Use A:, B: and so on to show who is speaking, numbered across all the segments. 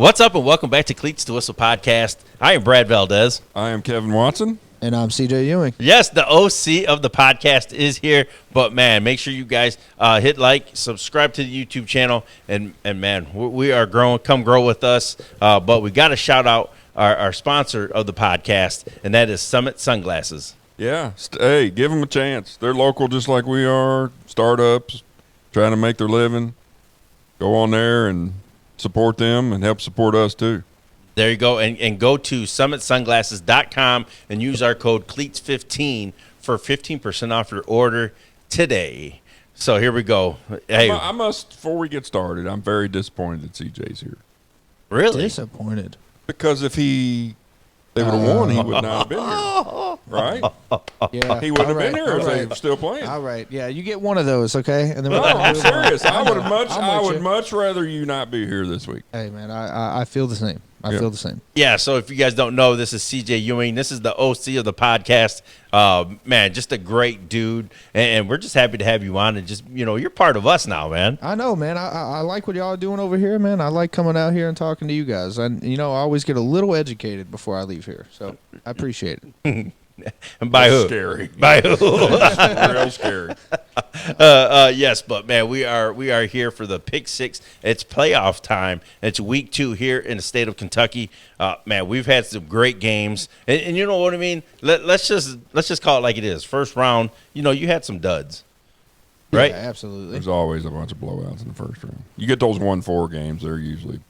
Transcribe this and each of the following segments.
A: What's up, and welcome back to Cleats to Whistle podcast. I am Brad Valdez.
B: I am Kevin Watson.
C: And I'm CJ Ewing.
A: Yes, the OC of the podcast is here. But, man, make sure you guys hit like, subscribe to the YouTube channel. And man, we are growing. Come grow with us. But we got to shout out our sponsor of the podcast, and that is Summit Sunglasses.
B: Yeah. Hey, give them a chance. They're local just like we are. Startups trying to make their living. Go on there and support them and help support us too.
A: There you go. And go to summitsunglasses.com and use our code CLEATS15 for 15% off your order today. So here we go. Hey,
B: I must, before we get started, I'm very disappointed that CJ's here.
A: Really?
C: Disappointed.
B: Because if they would have won, he would not have been here. Right?
C: Yeah.
B: He wouldn't have been here if they
C: right.
B: were still playing.
C: All right. Yeah, you get one of those, okay? And then
B: No, I'm serious. I
C: I'm with
B: would
C: you.
B: much rather you not be here this week.
C: Hey, man, I feel the same. I feel the same.
A: Yeah, so if you guys don't know, this is CJ Ewing. This is the OC of the podcast. Man, just a great dude. And we're just happy to have you on. And just, you're part of us now, man.
C: I know, man. I like what y'all are doing over here, man. I like coming out here and talking to you guys. And, I always get a little educated before I leave here. So I appreciate it.
A: And by
B: That's
A: who?
B: scary.
A: By who?
B: Real scary.
A: Yes, but man, we are here for the Pick Six. It's playoff time. It's week 2 here in the state of Kentucky. Man, we've had some great games, and you know what I mean. Let's just call it like it is. First round, you had some duds, right?
C: Yeah, absolutely.
B: There's always a bunch of blowouts in the first round. You get those 1-4 games, they're usually.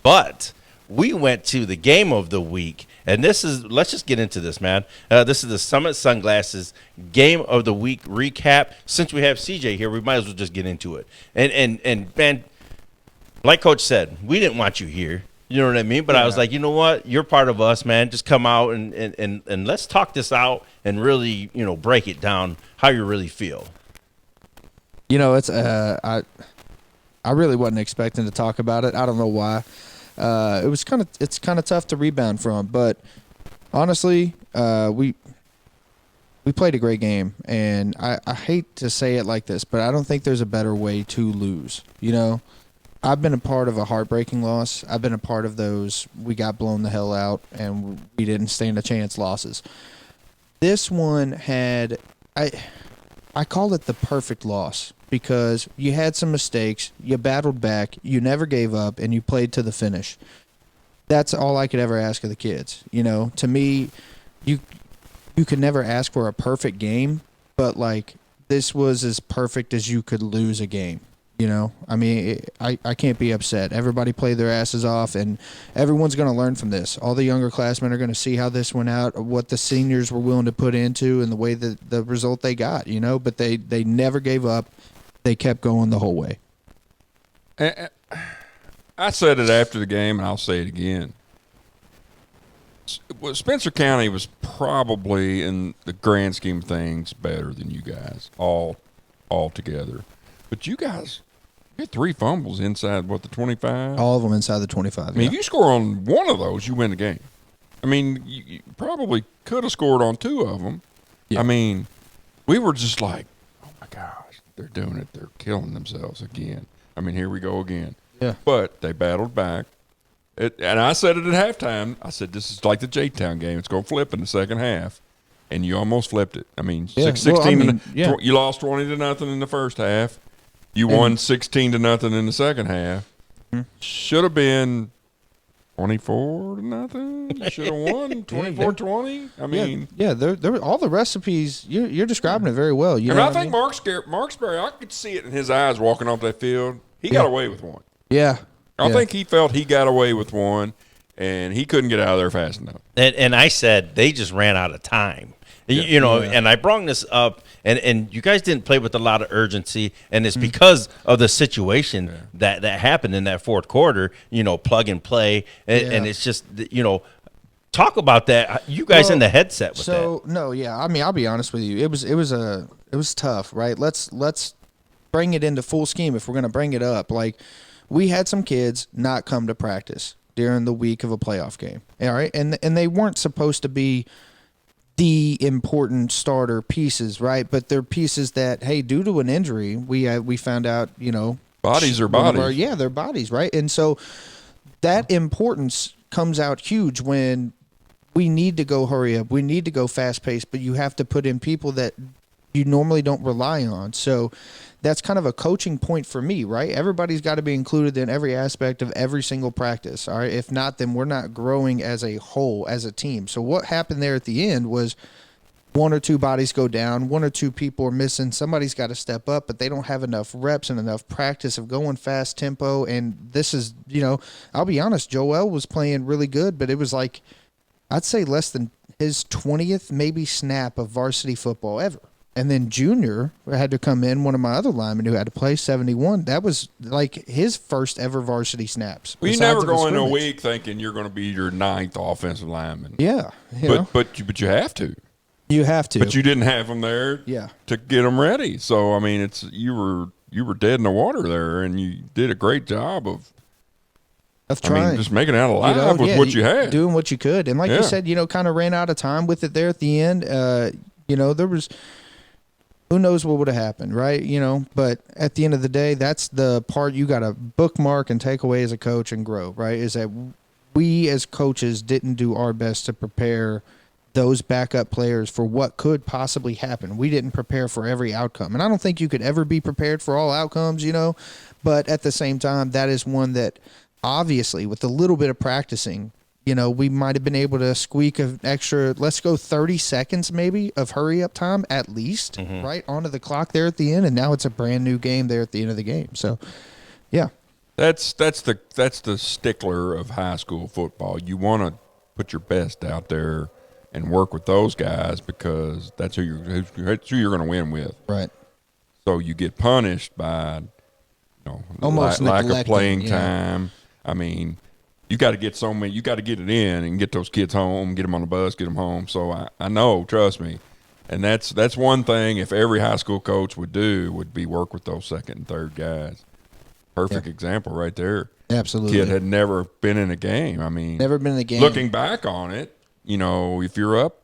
A: But we went to the game of the week, and let's just get into this, man. This is the Summit Sunglasses game of the week recap. Since we have CJ here, we might as well just get into it. And man, like Coach said, we didn't want you here. You know what I mean? But I was like, you know what? You're part of us, man. Just come out and let's talk this out and really, break it down how you really feel.
C: It's I really wasn't expecting to talk about it. I don't know why. It's kind of tough to rebound from, but honestly, we played a great game, and I hate to say it like this, but I don't think there's a better way to lose. I've been a part of a heartbreaking loss. I've been a part of those we got blown the hell out and we didn't stand a chance losses. This one had I call it the perfect loss because you had some mistakes, you battled back, you never gave up, and you played to the finish. That's all I could ever ask of the kids. To me, you could never ask for a perfect game, but this was as perfect as you could lose a game. I mean, I can't be upset. Everybody played their asses off, and everyone's going to learn from this. All the younger classmen are going to see how this went out, what the seniors were willing to put into, and the way that the result they got. But they never gave up. They kept going the whole way.
B: I said it after the game, and I'll say it again. Spencer County was probably, in the grand scheme of things, better than you guys all together. But you guys had 3 fumbles inside, the 25?
C: All of them inside the 25.
B: I mean, if you score on one of those, you win the game. I mean, you probably could have scored on 2 of them. Yeah. I mean, we were just like, oh, my gosh, they're doing it. They're killing themselves again. I mean, here we go again.
C: Yeah.
B: But they battled back. And I said it at halftime. I said, this is like the J-Town game. It's going to flip in the second half. And you almost flipped it. I mean, 16 you lost 20-0 in the first half. You won 16-0 in the second half. Should have been 24-0. You should have won 24-20. I mean,
C: they're all the recipes. You're describing it very well.
B: I think Mark Sperry, I could see it in his eyes walking off that field. He got away with one.
C: Yeah,
B: I think he felt he got away with one, and he couldn't get out of there fast enough.
A: And I said they just ran out of time. And I brought this up, and you guys didn't play with a lot of urgency, and it's because of the situation that happened in that fourth quarter, plug and play, and it's just, talk about that. You guys in the headset with that.
C: No, yeah, I mean, I'll be honest with you. It was tough, right? Let's bring it into full scheme if we're going to bring it up. We had some kids not come to practice during the week of a playoff game, all right? And they weren't supposed to be the important starter pieces, right? But they're pieces that, hey, due to an injury, we found out,
B: bodies are bodies.
C: They're bodies, right? And so that importance comes out huge when we need to go hurry up. We need to go fast paced, but you have to put in people that you normally don't rely on. So that's kind of a coaching point for me, right? Everybody's got to be included in every aspect of every single practice. All right. If not, then we're not growing as a whole, as a team. So what happened there at the end was one or two bodies go down, one or two people are missing. Somebody's got to step up, but they don't have enough reps and enough practice of going fast tempo. And this is, I'll be honest, Joel was playing really good, but it was like, I'd say less than his 20th maybe snap of varsity football ever. And then Junior had to come in, one of my other linemen who had to play 71. That was like his first ever varsity snaps.
B: Well, you never go into a week thinking you're going to be your 9th offensive lineman.
C: Yeah.
B: But you have to.
C: You have to.
B: But you didn't have them there to get them ready. So, I mean, you were dead in the water there, and you did a great job of trying. I mean, just making it out alive with what you had.
C: Doing what you could. And like you said, kind of ran out of time with it there at the end. There was – who knows what would have happened, right? But at the end of the day, that's the part you got to bookmark and take away as a coach and grow, right? Is that we as coaches didn't do our best to prepare those backup players for what could possibly happen. We didn't prepare for every outcome. And I don't think you could ever be prepared for all outcomes, but at the same time, that is one that obviously with a little bit of practicing, we might have been able to squeak an extra, let's go 30 seconds maybe of hurry up time at least, right, onto the clock there at the end, and now it's a brand new game there at the end of the game. So, yeah.
B: That's the stickler of high school football. You want to put your best out there and work with those guys because that's who you're going to win with.
C: Right.
B: So you get punished by
C: almost
B: lack of playing time. I mean, you got to get you got to get it in and get those kids home, get them on the bus, get them home. So I know, trust me. And that's one thing if every high school coach would be work with those second and third guys. Perfect example right there.
C: Absolutely.
B: Kid had never been in a game. I mean,
C: never been in a game.
B: Looking back on it, if you're up,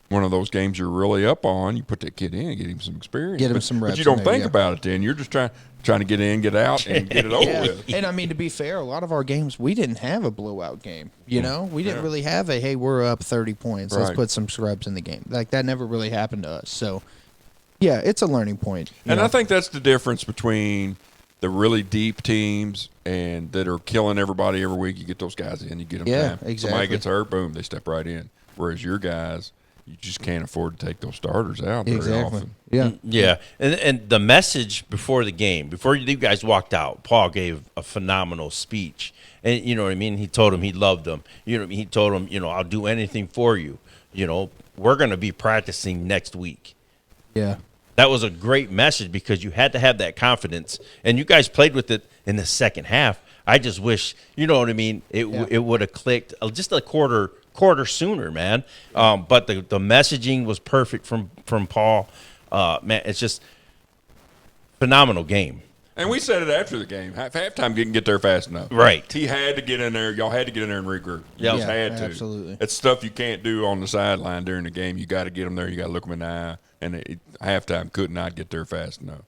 B: one of those games you're really up on, you put that kid in, get him some experience.
C: Get him some reps.
B: But you don't think about it then. You're just trying to get in, get out, and get it over with.
C: And, I mean, to be fair, a lot of our games, we didn't have a blowout game. We didn't really have hey, we're up 30 points. Let's put some scrubs in the game. Like, that never really happened to us. So, yeah, it's a learning point.
B: And I think that's the difference between the really deep teams and that are killing everybody every week. You get those guys in, you get them time.
C: Exactly.
B: Somebody gets hurt, boom, they step right in. Whereas your guys, you just can't afford to take those starters out very often.
A: Yeah. And the message before the game, before you guys walked out, Paul gave a phenomenal speech. And you know what I mean? He told him he loved them. He told him, I'll do anything for you. We're going to be practicing next week.
C: Yeah.
A: That was a great message because you had to have that confidence. And you guys played with it in the second half. I just wish, you know what I mean, it would have clicked just a quarter sooner, man. But the messaging was perfect from Paul. Man, it's just phenomenal game.
B: And we said it after the game. Halftime didn't get there fast enough.
A: Right.
B: He had to get in there. Y'all had to get in there and regroup. You just had to.
C: Absolutely.
B: It's stuff you can't do on the sideline during the game. You got to get them there. You got to look them in the eye. And halftime could not get there fast enough.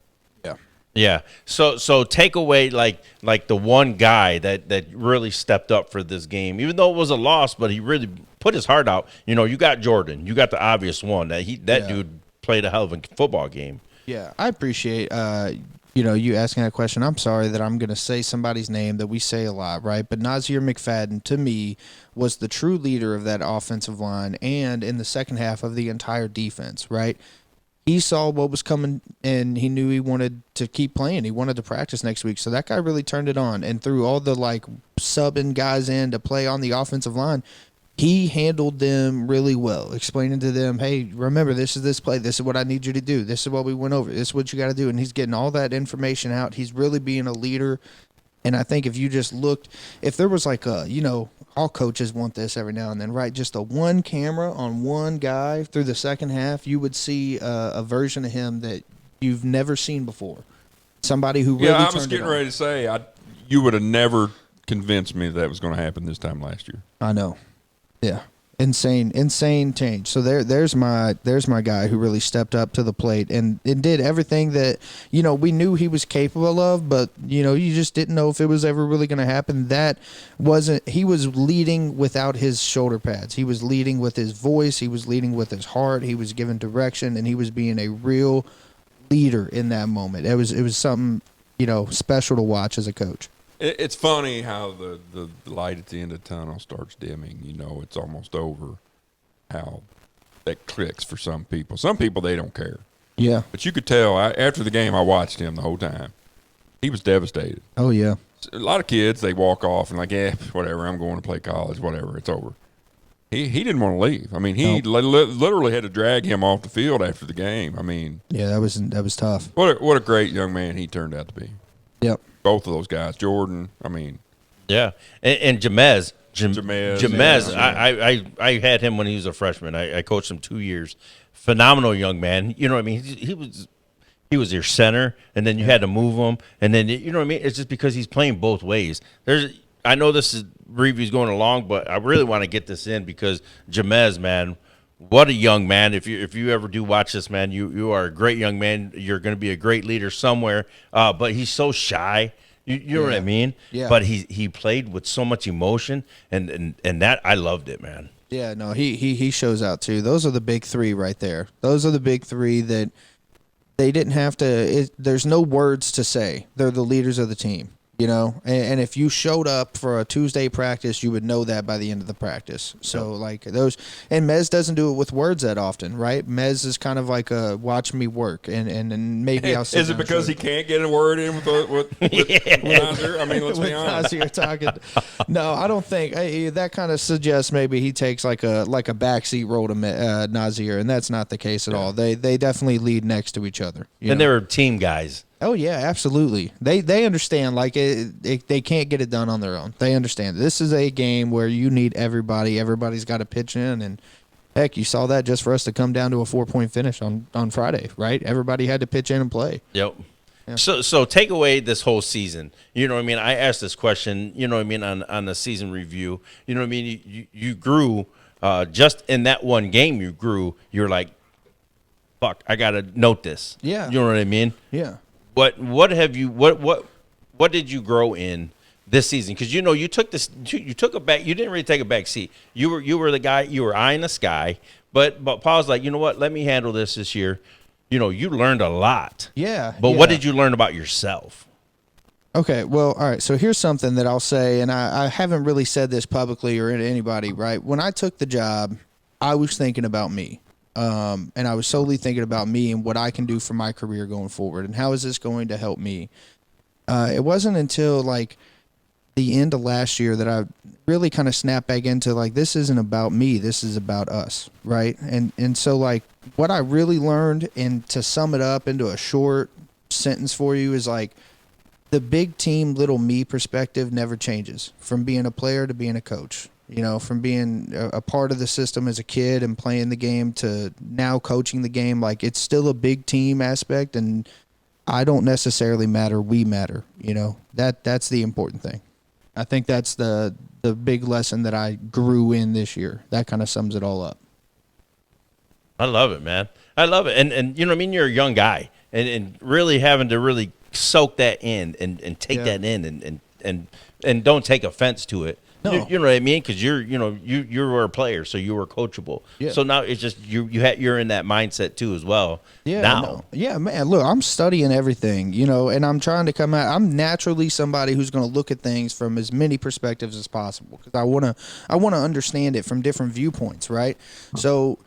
C: Yeah.
A: Yeah. So take away like the one guy that really stepped up for this game, even though it was a loss, but he really put his heart out. You got Jordan. You got the obvious one that dude played a hell of a football game.
C: Yeah, I appreciate you asking that question. I'm sorry that I'm going to say somebody's name that we say a lot, right? But Nazir McFadden, to me, was the true leader of that offensive line and in the second half of the entire defense, right? He saw what was coming, and he knew he wanted to keep playing. He wanted to practice next week. So that guy really turned it on. And through all the, subbing guys in to play on the offensive line, he handled them really well, explaining to them, hey, remember, this is this play. This is what I need you to do. This is what we went over. This is what you got to do. And he's getting all that information out. He's really being a leader. And I think if you just looked, if there was all coaches want this every now and then, right? Just a one camera on one guy through the second half, you would see a version of him that you've never seen before. Somebody who really turned it on.
B: I was getting ready to say, you would have never convinced me that was going to happen this time last year.
C: I know. Yeah. Insane change. So there's my guy who really stepped up to the plate and did everything that, we knew he was capable of, but you just didn't know if it was ever really going to happen. He was leading without his shoulder pads. He was leading with his voice, he was leading with his heart, he was giving direction, and he was being a real leader in that moment. It was something, special to watch as a coach.
B: It's funny how the light at the end of the tunnel starts dimming. It's almost over. How that clicks for some people. Some people, they don't care.
C: Yeah.
B: But you could tell, after the game, I watched him the whole time. He was devastated.
C: Oh, yeah.
B: A lot of kids, they walk off and like, whatever, I'm going to play college, whatever, it's over. He didn't want to leave. I mean, he literally had to drag him off the field after the game. I mean.
C: Yeah, that was tough.
B: What a great young man he turned out to be.
C: Yep.
B: Both of those guys, Jordan. I mean,
A: yeah, and Jamez.
B: Jamez.
A: Yeah. I had him when he was a freshman. I coached him 2 years. Phenomenal young man. You know what I mean? He was your center, and then you had to move him, and then you know what I mean. It's just because he's playing both ways. I know this is review's going along, but I really want to get this in because Jamez, man. What a young man. If you ever do watch this, man, you are a great young man. You're going to be a great leader somewhere. But he's so shy. You know what I mean?
C: Yeah.
A: But he played with so much emotion, and that I loved it, man.
C: Yeah, no, he shows out too. Those are the big three right there. Those are the big three that they didn't have to. There's no words to say. They're the leaders of the team. And if you showed up for a Tuesday practice, you would know that by the end of the practice. So like those, and Mez doesn't do it with words that often, right? Mez is kind of like a watch me work, and maybe I'll.
B: Is it because he can't get a word in with Nazir? I mean, let's be honest.
C: Nazir talking. No, I don't think that kind of suggests maybe he takes like a backseat role to Nazir, and that's not the case at all. They definitely lead next to each other.
A: And they were team guys.
C: Oh yeah, absolutely. They understand like they can't get it done on their own. They understand this is a game where you need everybody. Everybody's got to pitch in, and heck, you saw that just for us to come down to a 4-point finish on Friday, right? Everybody had to pitch in and play.
A: Yep. Yeah. So take away this whole season. You know what I mean? I asked this question. You know what I mean on the season review. You know what I mean? You grew just in that one game. You grew. You're like, fuck, I gotta note this.
C: Yeah.
A: You know what I mean?
C: Yeah.
A: What did you grow in this season? Because you took a back. You didn't really take a back seat. You were the guy. You were eyeing the sky. But Paul's like, you know what? Let me handle this year. You learned a lot.
C: Yeah.
A: But what did you learn about yourself?
C: Okay, well, all right. So here's something that I'll say, and I haven't really said this publicly or to anybody. Right? When I took the job, I was thinking about me. And I was solely thinking about me and what I can do for my career going forward and how is this going to help me. It wasn't until like the end of last year that I really kind of snapped back into like, this isn't about me. This is about us. Right. And so like what I really learned, and to sum it up into a short sentence for you, is like the big team, little me perspective never changes from being a player to being a coach. From being a part of the system as a kid and playing the game to now coaching the game, like it's still a big team aspect, and I don't necessarily matter. We matter. That's the important thing. I think that's the big lesson that I grew in this year. That kind of sums it all up.
A: I love it, man. I love it. And you know what I mean? You're a young guy and really having to really soak that in and take that in and don't take offense to it. No. You know what I mean? Because you were a player, so you were coachable. Yeah. So now it's just you're in that mindset too as well.
C: Yeah.
A: Now.
C: No. Yeah, man. Look, I'm studying everything, and I'm trying to come out. I'm naturally somebody who's going to look at things from as many perspectives as possible because I want to understand it from different viewpoints, right? So.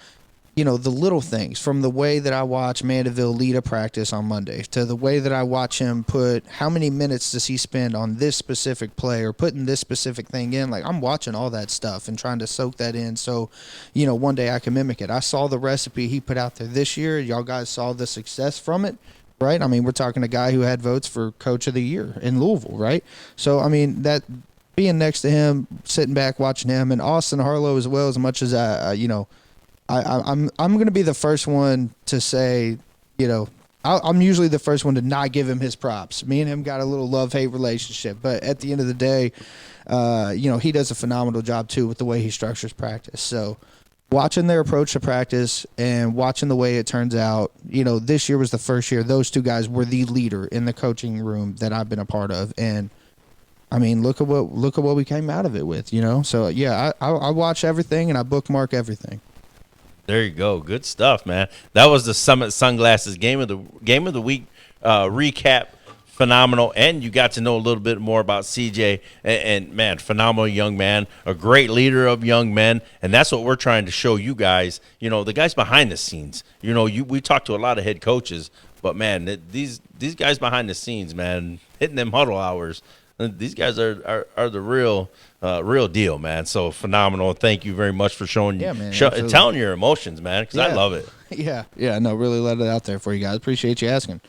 C: The little things, from the way that I watch Mandeville lead a practice on Monday to the way that I watch him put how many minutes does he spend on this specific play or putting this specific thing in. Like I'm watching all that stuff and trying to soak that in so, one day I can mimic it. I saw the recipe he put out there this year. Y'all guys saw the success from it, right? I mean, we're talking a guy who had votes for Coach of the Year in Louisville, right? So, I mean, that being next to him, sitting back watching him, and Austin Harlow as well, as much as I'm going to be the first one to say, I'm usually the first one to not give him his props. Me and him got a little love-hate relationship, but at the end of the day, he does a phenomenal job too with the way he structures practice. So watching their approach to practice and watching the way it turns out, this year was the first year those two guys were the leader in the coaching room that I've been a part of. And I mean, look at what we came out of it with, So yeah, I watch everything and I bookmark everything.
A: There you go. Good stuff, man. That was the Summit Sunglasses game of the week recap. Phenomenal, and you got to know a little bit more about CJ, and man, phenomenal young man, a great leader of young men, and that's what we're trying to show you guys. The guys behind the scenes. We talk to a lot of head coaches, but man, these guys behind the scenes, man, hitting them huddle hours. These guys are the real deal, man. So phenomenal. Thank you very much for showing telling your emotions, man, because I love it.
C: Yeah. No, really let it out there for you guys. Appreciate you asking.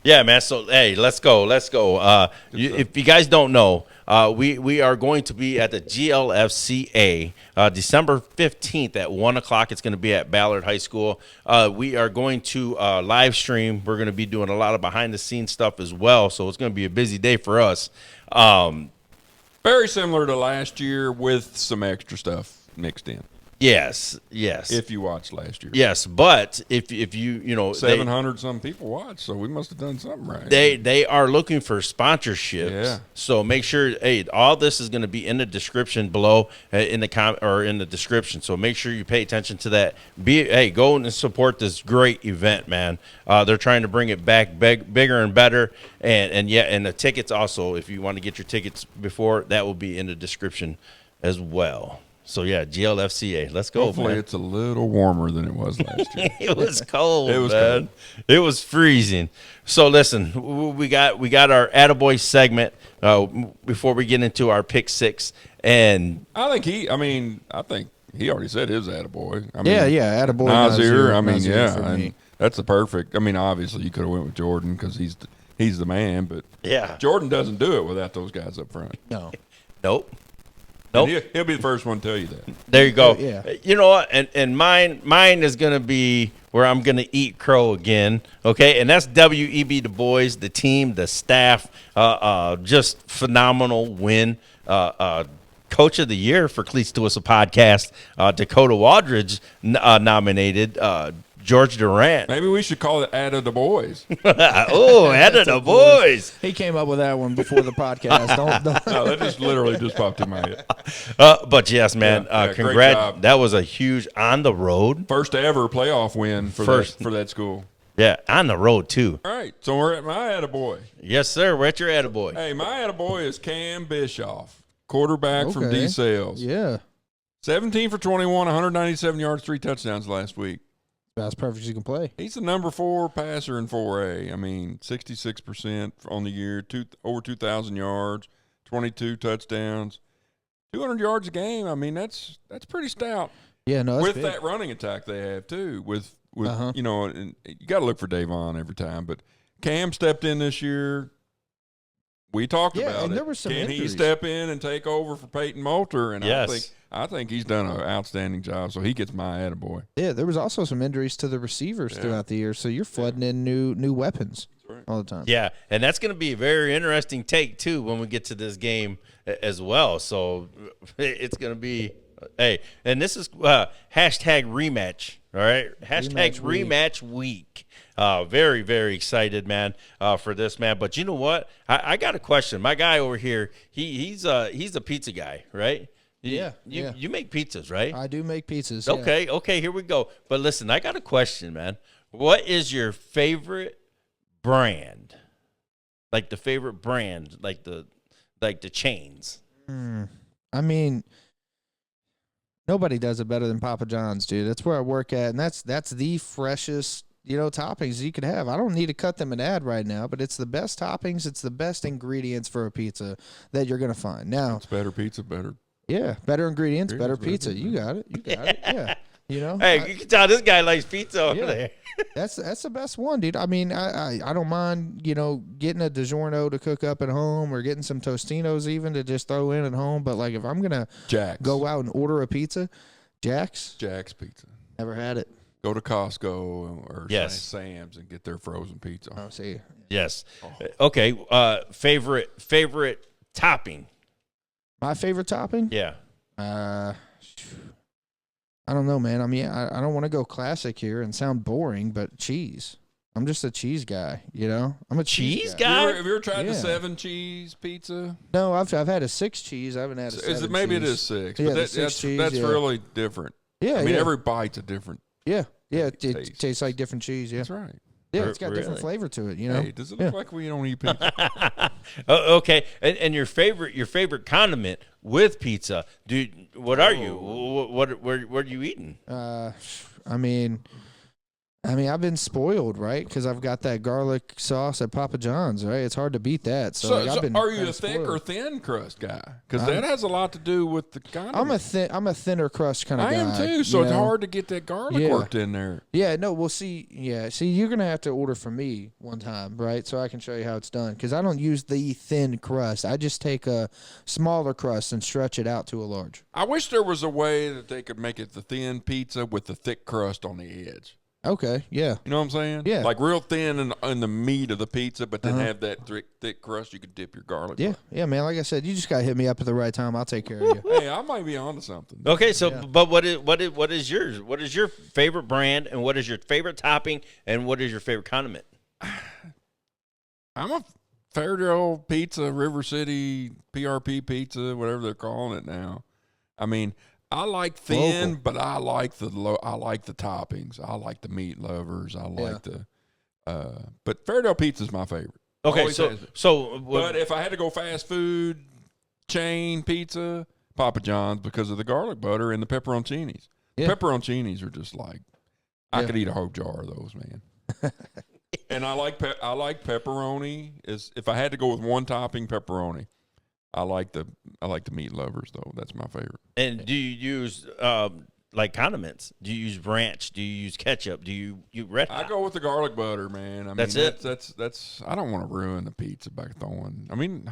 A: Yeah, man. So, hey, let's go. If you guys don't know, we are going to be at the GLFCA December 15th at 1 o'clock. It's going to be at Ballard High School. We are going to live stream. We're going to be doing a lot of behind-the-scenes stuff as well, so it's going to be a busy day for us.
B: Very similar to last year with some extra stuff mixed in.
A: Yes.
B: If you watched last year.
A: Yes, but if you
B: 700 some people watched, so we must have done something right.
A: They are looking for sponsorships.
B: Yeah.
A: So make sure, all this is going to be in the description below in the description. So make sure you pay attention to that. Go and support this great event, man. They're trying to bring it back bigger and better. And the tickets also, if you want to get your tickets before, that will be in the description as well. So, yeah, GLFCA. Let's go,
B: Hopefully
A: man.
B: It's a little warmer than it was last year.
A: It was cold,
B: It was
A: man.
B: cold.
A: It was freezing. So, listen, we got our Attaboy segment before we get into our pick six. And
B: I think he already said his attaboy.
C: Attaboy.
B: Nazir. That's the perfect. Obviously, you could have went with Jordan because he's the man, but
A: yeah,
B: Jordan doesn't do it without those guys up front.
C: No.
A: Nope.
B: He'll be the first one to tell you that.
A: There you go.
C: Yeah.
A: You know what? And mine is going to be where I'm going to eat crow again. Okay. And that's W.E.B. Du Bois, the team, the staff, just phenomenal win. Coach of the Year for Cleats to Whistle podcast. Dakota Waldridge nominated. George Durant.
B: Maybe we should call it Atta Du Bois.
A: Atta Du Bois.
C: He came up with that one before the podcast. Don't.
B: No, that just literally just popped in my head.
A: But yes, man, congrats. That was a huge on the road.
B: First ever playoff win for that school.
A: Yeah, on the road too.
B: All right, so we're at my attaboy.
A: Yes, sir. We're at your attaboy.
B: Hey, my attaboy is Cam Bischoff, quarterback from D. Sales.
C: Yeah.
B: 17 for 21, 197 yards, 3 touchdowns last week.
C: That's perfect as you can play.
B: He's the number 4 passer in 4A. 66% on the year, over 2,000 yards, 22 touchdowns, 200 yards a game. That's pretty stout.
C: Yeah, no, that's
B: with
C: big.
B: that running attack they have too. With and you got to look for Davon every time. But Cam stepped in this year. We talked about
C: and
B: it.
C: There were some
B: Can
C: injuries.
B: he step in and take over for Peyton Moulter? And
A: yes.
B: I think he's done an outstanding job, so he gets my attaboy.
C: Yeah, there was also some injuries to the receivers throughout the year, so you're flooding in new weapons all the time.
A: Yeah, and that's going to be a very interesting take, too, when we get to this game as well. So it's going to be and this is hashtag rematch, all right? Hashtag rematch week. Very, very excited, man, for this, man. But you know what? I got a question. My guy over here, he's a pizza guy, right? You make pizzas, right?
C: I do make pizzas.
A: Okay, here we go. But listen, I got a question, man. What is your favorite brand? Like the favorite brand, like the chains.
C: Nobody does it better than Papa John's, dude. That's where I work at, and that's the freshest, toppings you could have. I don't need to cut them an ad right now, but it's the best toppings. It's the best ingredients for a pizza that you're gonna find. Now,
B: it's better pizza, better.
C: Yeah, better ingredients, better pizza. You got it. Yeah.
A: Hey, you can tell this guy likes pizza over there.
C: That's the best one, dude. I don't mind, getting a DiGiorno to cook up at home or getting some Tostinos even to just throw in at home. But like if I'm gonna
B: Jack's.
C: go out and order a pizza, Jack's
B: Pizza.
C: Never had it.
B: go to Costco or
A: Yes.
B: Sam's and get their frozen pizza.
C: Oh, see.
A: Yes. Okay. Favorite topping.
C: My favorite topping?
A: Yeah.
C: I don't know, man. I mean, I don't want to go classic here and sound boring, but cheese. I'm just a cheese guy, you know? I'm a cheese guy.
B: Have you ever tried the
C: Yeah.
B: 7 cheese pizza?
C: No, I've had a 6 cheese. I haven't had a 7
B: Is it maybe
C: cheese.
B: it is 6,
C: Yeah,
B: but
C: the 6 cheese,
B: that's
C: yeah.
B: really different.
C: Yeah,
B: I mean,
C: yeah.
B: every bite's a different.
C: Yeah, it
B: taste.
C: tastes like different cheese, yeah.
B: That's right.
C: Yeah, it's got different
A: Really?
C: flavor to it, you know?
B: Hey, does it look like we don't eat pizza?
A: Okay. And your favorite condiment with pizza? Dude, what are you? What are you eating?
C: I mean, I've been spoiled, right? Because I've got that garlic sauce at Papa John's, right? It's hard to beat that. So, like, I've been
B: are you
C: kinda
B: a thick
C: spoiled.
B: or thin crust guy? Because that has a lot to do with the condiment.
C: I'm a thinner crust kind of guy.
B: I am too. So
C: you
B: it's
C: know?
B: hard to get that garlic
C: Yeah.
B: worked in there.
C: Yeah, no, we'll see. Yeah, see, you're gonna have to order from me one time, right? So I can show you how it's done. Because I don't use the thin crust. I just take a smaller crust and stretch it out to a large.
B: I wish there was a way that they could make it the thin pizza with the thick crust on the edge.
C: Okay, yeah.
B: You know what I'm saying?
C: Yeah.
B: Like real thin in the meat of the pizza, but then have that thick crust you could dip your garlic.
C: Yeah, yeah, man. Like I said, you just gotta hit me up at the right time. I'll take care of you.
B: Hey, I might be onto something.
A: Okay, so but what is yours? What is your favorite brand, and what is your favorite topping, and what is your favorite condiment?
B: I'm a Fairdale Pizza, River City, PRP Pizza, whatever they're calling it now. I mean, I like thin, but I like the toppings. I like the meat lovers. I like but Fairdale Pizza is my favorite.
A: Okay,
B: Always has it. But if I had to go fast food chain pizza, Papa John's because of the garlic butter and the pepperoncinis.
C: Yeah.
B: Pepperoncinis are just like I could eat a whole jar of those, man. And I like pepperoni. If I had to go with one topping, pepperoni. I like the meat lovers though. That's my favorite.
A: And do you use like condiments? Do you use ranch? Do you use ketchup? Do you red hot?
B: I go with the garlic butter, man. I
A: That's
B: mean,
A: it?
B: That's. I don't want to ruin the pizza by throwing. I mean,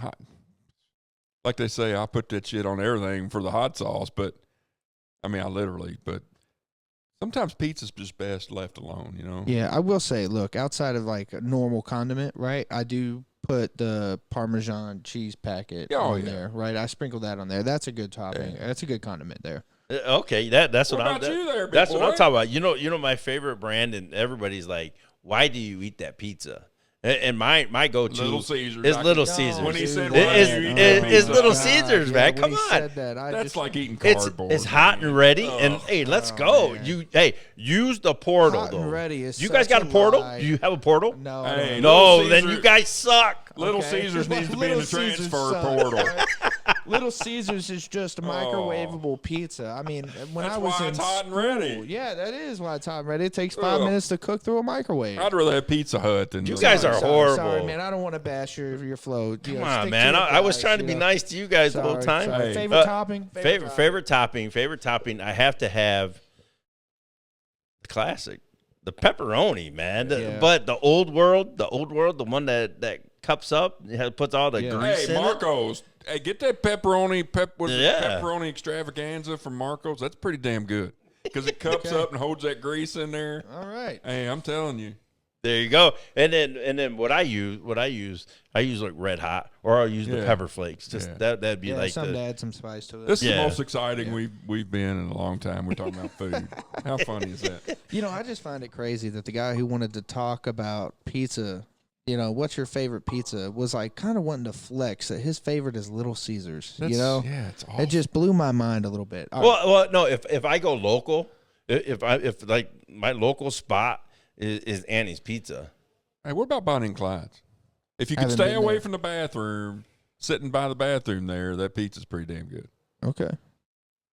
B: like they say, I put that shit on everything for the hot sauce, but I mean, but sometimes pizza's just best left alone, you know?
C: Yeah, I will say, look, outside of like a normal condiment, right? I do put the Parmesan cheese packet on there, right? I sprinkle that on there. That's a good topping.
B: Yeah.
C: That's a good condiment there.
A: Okay, that's what I'm.
B: about you there, big
A: That's what I'm
B: boy?
A: talking about. You know my favorite brand, and everybody's like, "Why do you eat that pizza?" And my go-to
B: Little Caesars.
A: is Little Caesars.
B: When he said,
A: It's Little Caesars, man. Come
C: When he
A: on.
C: said that,
B: That's like eating
A: It's
B: cardboard.
A: hot and ready, and hey, let's go.
C: man.
A: Use the portal
C: Hot
A: though.
C: and ready is
A: You guys
C: such
A: got a
C: a
A: portal?
C: lie.
A: Do you have a portal?
C: No,
B: Hey,
A: No,
B: Little
A: then
B: Caesar-
A: you guys suck.
B: Little
C: Okay.
B: Caesars needs to be in
C: Little
B: the
C: Caesars
B: transfer
C: sucks,
B: portal.
C: right? Little Caesars is just a microwavable pizza. I mean, when
B: That's
C: I was
B: why
C: in
B: it's hot and
C: school,
B: ready.
C: yeah, that is why it's hot and ready. It takes 5
B: Ugh.
C: minutes to cook through a microwave.
B: I'd rather have Pizza Hut than
A: You
B: the-
A: guys are horrible.
C: Sorry, man. I don't want to bash your flow.
A: Come on, man. I was trying to be nice to you guys the whole time.
B: Hey.
C: Favorite topping?
A: Favorite topping. I have to have the classic, the pepperoni, man.
C: Yeah.
A: But the old world, the one that cups up, puts all the
C: Yeah.
A: grease
B: Hey,
A: in
B: Marco's. Hey, get that pepperoni
A: Yeah.
B: pepperoni extravaganza from Marco's. That's pretty damn good because it cups up and holds that grease in there.
C: All right.
B: Hey, I'm telling you.
A: There you go. And then what I use like red hot, or I'll use the
B: Yeah.
A: pepper flakes. Just
B: Yeah.
A: that'd be
C: Yeah,
A: like
C: something to add some spice to it.
B: This is
A: Yeah.
B: the most exciting we've been in a long time. We're talking about food. How funny is that?
C: You know, I just find it crazy that the guy who wanted to talk about pizza, you know, what's your favorite pizza, was like kind of wanting to flex that his favorite is Little Caesars. You know,
B: yeah, it's awesome.
C: it just blew my mind a little bit. All right.
A: well, no. If I go local, if like my local spot is Annie's Pizza.
B: Hey, what about Bonnie and Clyde's? If you could
C: Haven't
B: stay
C: been
B: away
C: there.
B: from the bathroom, sitting by the bathroom there, that pizza's pretty damn good.
C: Okay.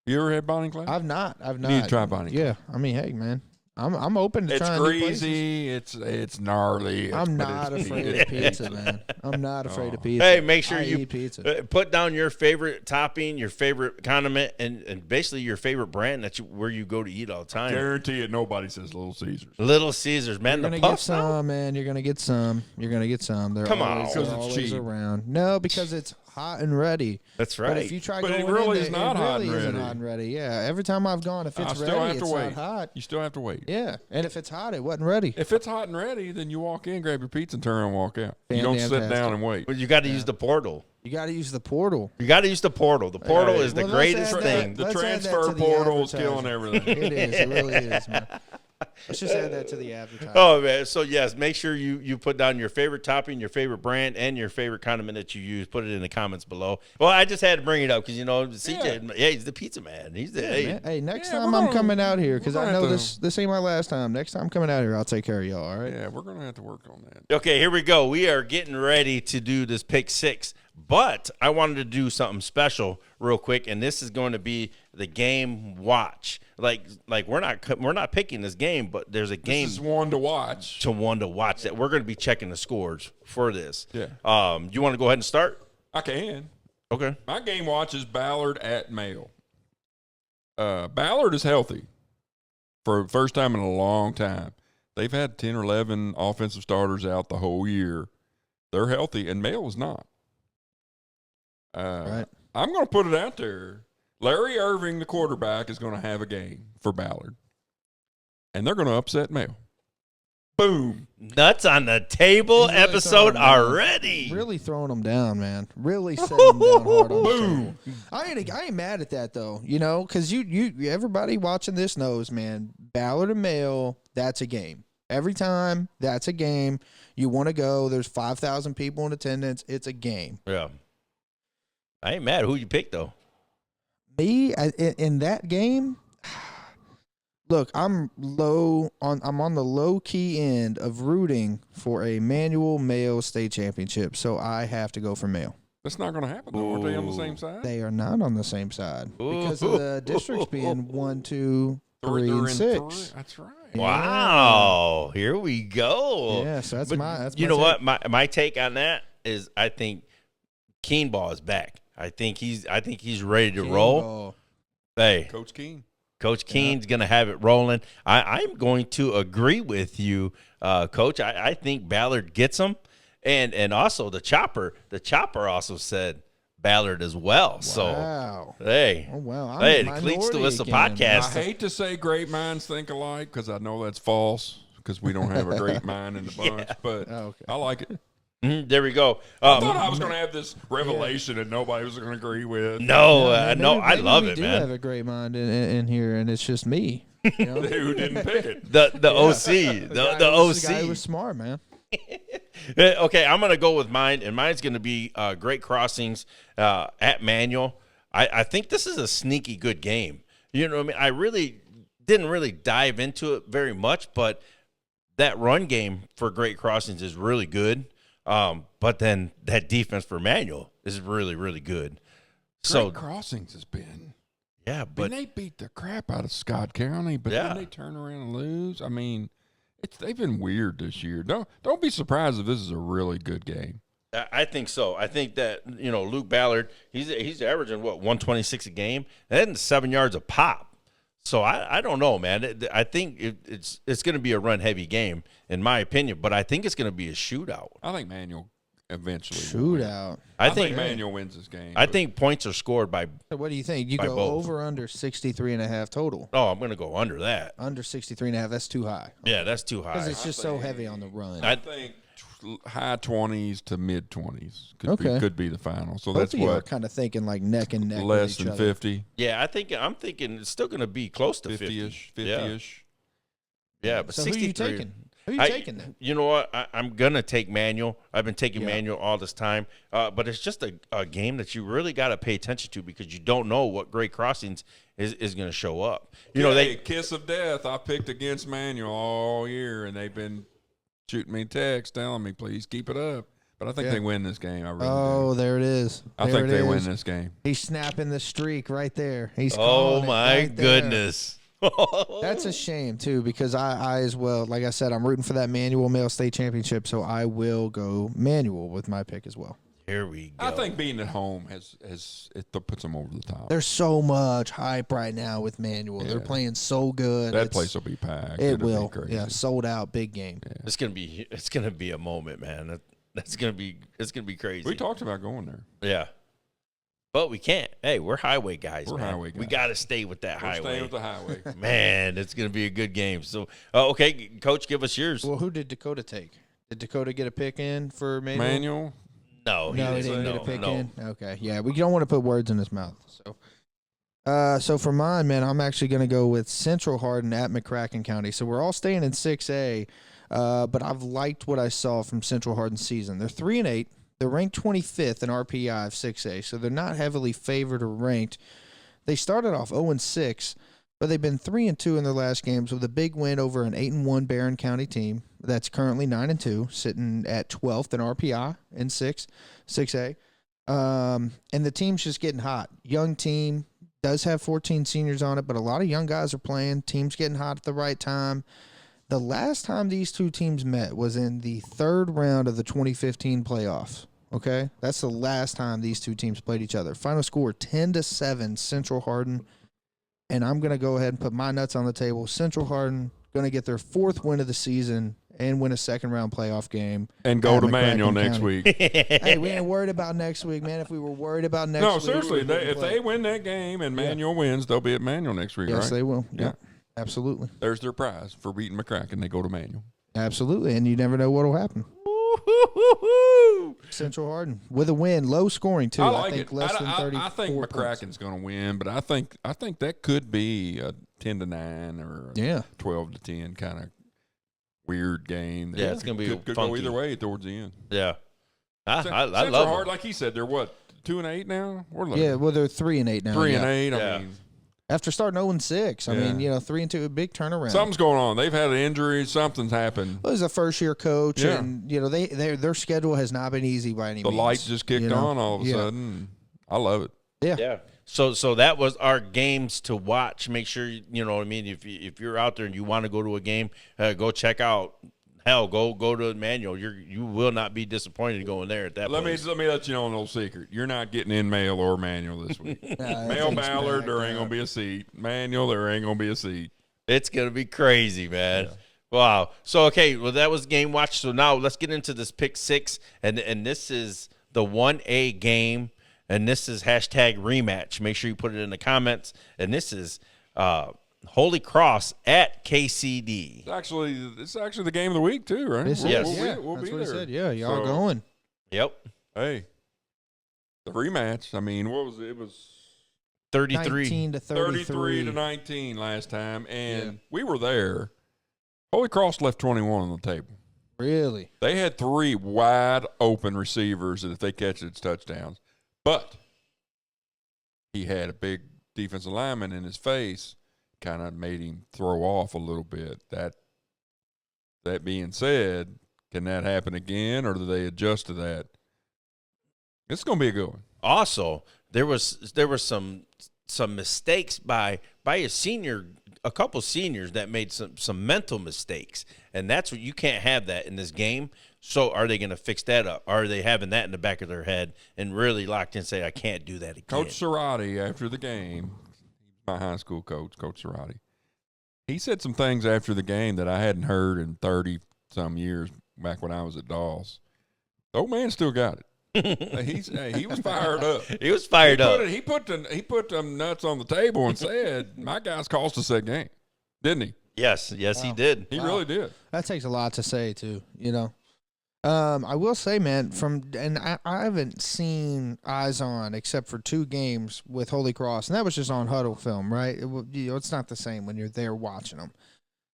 B: You ever had Bonnie and Clyde?
C: I've not.
B: You need to try Bonnie.
C: Yeah. I mean, hey, man, I'm open to
B: It's
C: trying new places.
B: greasy. It's gnarly.
C: I'm
B: but
C: not
B: it's
C: afraid of pizza, man. I'm not afraid of pizza.
A: Hey, make sure
C: I
A: you
C: eat pizza.
A: put down your favorite topping, your favorite condiment, and basically your favorite brand where you go to eat all the time.
B: Guarantee it. Nobody says Little Caesars.
A: Little Caesars, man.
C: You're
A: The
C: gonna get
A: puffs now?
C: some, man. You're gonna get some. You're gonna get some. They're
A: Come on.
C: always,
B: Because
C: they're
B: it's
C: always
B: cheap.
C: around. No, because it's hot and ready.
A: That's right.
C: But if you try
B: But
C: going
B: it really
C: in
B: is
C: there,
B: not
C: it
B: hot
C: really
B: and
C: isn't
B: ready.
C: hot and ready. Yeah, every time I've gone, if it's
B: still
C: ready,
B: have to
C: it's
B: wait.
C: not hot.
B: You still have to wait.
C: Yeah, and if it's hot, it wasn't ready.
B: If it's hot and ready, then you walk in, grab your pizza, and turn around and walk out. You don't sit
C: Fantastic.
B: down and wait.
A: But you got to use the portal.
C: You got to use the portal.
A: You got to use the portal. The portal is the
C: Well, let's
A: greatest
C: add
A: thing.
B: The
C: Let's add that
B: transfer
C: to the
B: portal is killing
C: advertising.
B: everything.
C: It is. It really is, man. Let's just add that to the advertising.
A: Oh man! So yes, make sure you put down your favorite topping, your favorite brand, and your favorite condiment that you use. Put it in the comments below. Well, I just had to bring it up because CJ, yeah, he's the pizza man. He's the
C: Hey, next
B: Yeah,
C: time
B: we're
C: I'm
B: gonna-
C: coming out here because
B: we're
C: I
B: gonna
C: know
B: have to-
C: this ain't my last time. Next time I'm coming out here, I'll take care of y'all. All right.
B: Yeah, we're going to have to work on that.
A: Okay, here we go. We are getting ready to do this pick six, but I wanted to do something special real quick, and this is going to be the game watch. Like we're not picking this game, but there's a game
B: This is one to watch.
A: to watch that we're going to be checking the scores for this.
B: Yeah.
A: You want to go ahead and start?
B: I can.
A: Okay.
B: My game watch is Ballard at Mail. Ballard is healthy for the first time in a long time. They've had 10 or 11 offensive starters out the whole year. They're healthy, and Mail is not.
C: Right.
B: I'm going to put it out there. Larry Irving, the quarterback, is going to have a game for Ballard, and they're going to upset Mail. Boom.
A: Nuts on the table
C: He's really
A: episode
C: throwing them down.
A: already.
C: Really throwing them down, man. Really setting them down hard on the
B: Boom.
C: table. I ain't mad at that though, because you everybody watching this knows, man. Ballard and Mail, that's a game. Every time, that's a game. You want to go. There's 5,000 people in attendance. It's a game.
A: Yeah. I ain't mad. Who you picked though?
C: Me in that game. Look, I'm on the low key end of rooting for a Manual Mail state championship, so I have to go for Mail.
B: That's not going to happen, though. Aren't they on the same side?
C: They are not on the same side because of the districts being 1, 2, 3, and 6.
B: That's right.
A: Wow. Here we go.
C: Yeah, so that's
A: But
C: my.
A: you
C: my
A: know
C: take.
A: what? My take on that is I think Keenball is back. I think he's ready to roll.
C: Ball.
A: Hey,
B: Coach Keene.
A: Coach Keene's going to have it rolling. I'm going to agree with you, Coach. I think Ballard gets him. And also the Chopper also said Ballard as well. So,
C: Wow.
A: hey.
C: Oh wow. I'm
A: Hey,
C: a
A: the Cleats
C: minority
A: to Whistle
C: again.
A: podcast.
B: I hate to say great minds think alike because I know that's false because we don't have a great mind in the bunch, but
C: Oh, okay.
B: I like it.
A: There we go.
B: I thought I was going to have this revelation that nobody was going to agree with.
A: No,
C: Yeah, man,
A: no,
C: maybe-
A: I
C: maybe
A: love
C: we
A: it,
C: do
A: man.
C: have a great mind in here, and it's just me. You know?
B: Who didn't pick it?
A: The OC, the
C: The guy
A: OC.
C: was smart, man.
A: Okay, I'm going to go with mine, and mine's going to be Great Crossings at Manual. I think this is a sneaky good game. You know what I mean? I really didn't really dive into it very much, but that run game for Great Crossings is really good. But then that defense for Manual is really, really good. So,
B: Great Crossings has been.
A: yeah, but
B: They beat the crap out of Scott County, but
A: Yeah.
B: then they turn around and lose. I mean, they've been weird this year. Don't be surprised if this is a really good game.
A: I think so. I think that, Luke Ballard, he's averaging, 126 a game, and 7 yards a pop. So I don't know, man. I think it's going to be a run-heavy game, in my opinion, but I think it's going to be a shootout.
B: I think Manual eventually will win.
C: Shootout.
B: I think Manual wins this game.
A: I
B: but
A: think points are scored by
C: So what do you think? You
A: By
C: go
A: both.
C: over under 63.5 total.
A: – I'm going to go under that.
C: Under 63.5, that's too high.
A: Yeah, that's too
C: Because
A: high.
C: it's just so heavy on the run.
B: I think high 20s to mid 20s
C: Okay.
B: could be the final. So
C: Both
B: that's
C: of you are
B: what
C: kind of thinking like neck and neck.
B: less
C: with each
B: than
C: other.
B: 50,
A: Yeah, I'm thinking it's still going to be close to
B: 50-ish,
A: 50.
B: 50-ish.
A: Yeah, but
C: So who
A: 63.
C: are you taking? Who are you taking then?
A: You know what? I'm going to take Manual. I've been taking
C: Yeah.
A: Manual all this time. But it's just a game that you really got to pay attention to because you don't know what Great Crossings is going to show up.
B: Hey, kiss of death. I picked against Manual all year, and they've been shooting me texts telling me, please keep it up. But I think
C: Yeah.
B: they win this game. I really
C: Oh,
B: do.
C: there it is.
B: I
C: There
B: think
C: it
B: they
C: is.
B: win this game.
C: He's snapping the streak right there. He's
A: Oh,
C: calling it
A: my
C: right there.
A: goodness.
C: That's a shame too because I as well, like I said, I'm rooting for that Manual Male State Championship, so I will go Manual with my pick as well.
A: Here we go.
B: I think being at home puts them over the top.
C: There's so much hype right now with Manual. They're
B: Yeah.
C: playing so good.
B: That
C: It's-
B: place will be packed.
C: It
B: It'll
C: will.
B: be crazy.
C: Yeah, sold out, big game.
A: it's gonna be a moment, man. It's gonna be crazy.
B: We talked about going there.
A: Yeah. But we can't. Hey, we're highway guys,
B: We're
A: man.
B: highway guys.
A: We got to stay with that
B: We're
A: highway.
B: staying with the highway.
A: Man, it's going to be a good game. So, okay, Coach, give us yours.
C: Well, who did Dakota take? Did Dakota get a pick in for Manuel?
B: Manuel.
A: No,
C: No, he didn't get a pick
A: no.
C: in. Okay, yeah, we don't want to put words in his mouth. So for mine, man, I'm actually going to go with Central Hardin at McCracken County. So we're all staying in 6A, but I've liked what I saw from Central Hardin's season. They're 3-8. They're ranked 25th in RPI of 6A, so they're not heavily favored or ranked. They started off 0-6, but they've been 3-2 in their last games with a big win over an 8-1 Barron County team that's currently 9-2, sitting at 12th in RPI in 6A. And the team's just getting hot. Young team, does have 14 seniors on it, but a lot of young guys are playing. Team's getting hot at the right time. The last time these two teams met was in the third round of the 2015 playoffs. Okay, that's the last time these two teams played each other. Final score 10-7 Central Hardin, and I'm gonna go ahead and put my nuts on the table. Central Hardin gonna get their 4th win of the season and win a second round playoff game
B: And go
C: at
B: to
C: McCracken
B: Manuel next
C: County.
B: week.
C: Hey, we ain't worried about next week, man. If we were worried about next
B: No,
C: week,
B: seriously,
C: we wouldn't
B: if
C: play.
B: they win that game and Manuel wins, they'll be at Manuel next week,
C: Yes,
B: right?
C: they will.
B: Yeah.
C: Yep. Absolutely.
B: There's their prize for beating McCracken. They go to Manuel.
C: Absolutely. And you never know what will happen. Central Hardin with a win, low scoring too.
B: I like
C: think
B: it.
C: less than 34
B: I think
C: points.
B: McCracken's going to win, but I think that could be a 10-9 or a 12-10 kind of weird game.
A: Yeah, it's going to be
B: could
A: funky.
B: go either way towards the end.
A: Yeah. I
B: Central
A: love
B: Hard,
A: it.
B: like he said, they're what, 2-8 now?
C: Yeah, well, they're 3-8 now.
B: 3-8.
A: Yeah.
B: I mean,
C: After starting 0-6, I
B: Yeah.
C: mean, 3-2, a big turnaround.
B: something's going on. They've had an injury. Something's happened.
C: Well, he's a first-year coach,
B: Yeah.
C: and their schedule has not been easy by any
B: The
C: means.
B: light just kicked on all of a
C: Yeah.
B: sudden. I love it.
A: Yeah. So that was our games to watch. Make sure you know what I mean. If you're out there and you want to go to a game, go check out. Hell, go to Manuel. You will not be disappointed going there at that.
B: Let
A: place.
B: me let you know a little secret. You're not getting in Mail or Manuel this week. Mail Ballard, there ain't gonna be a seat. Manuel, there ain't gonna be a seat.
A: It's gonna be crazy, man. Yeah. Wow. So okay, well that was game watch. So now let's get into this pick 6, and this is the 1A game, and this is hashtag rematch. Make sure you put it in the comments. And this is Holy Cross at KCD.
B: It's actually the game of the week too, right?
C: This
A: Yes.
C: is,
B: We'll
C: that's
B: be
C: what he
B: there.
C: said. Yeah, y'all
B: So,
C: going.
A: Yep.
B: Hey, the rematch. I mean, what was it? It was
A: 33.
C: 19-33.
B: 33-19 last time, and we were there. Holy Cross left 21 on the table.
C: Really?
B: They had 3 wide open receivers that if they catch it, it's touchdowns. But he had a big defensive lineman in his face, kind of made him throw off a little bit. That being said, can that happen again, or do they adjust to that? It's going to be a good one.
A: Also, there was some mistakes by a couple seniors that made some mental mistakes, and that's what you can't have that in this game. So are they going to fix that up? Are they having that in the back of their head and really locked in, say I can't do that again?
B: Coach Cerati, after the game, my high school coach, Coach Cerati, he said some things after the game that I hadn't heard in 30-some years back when I was at Dawes. The old man still got it. He was fired up.
A: He was fired up.
B: He put them nuts on the table and said, "My guys cost us that game," didn't he?
A: Yes,
C: Wow.
A: he did.
B: He really did.
C: That takes a lot to say, too, I will say, man, I haven't seen Eyes On except for 2 games with Holy Cross, and that was just on huddle film, right? It's not the same when you're there watching them.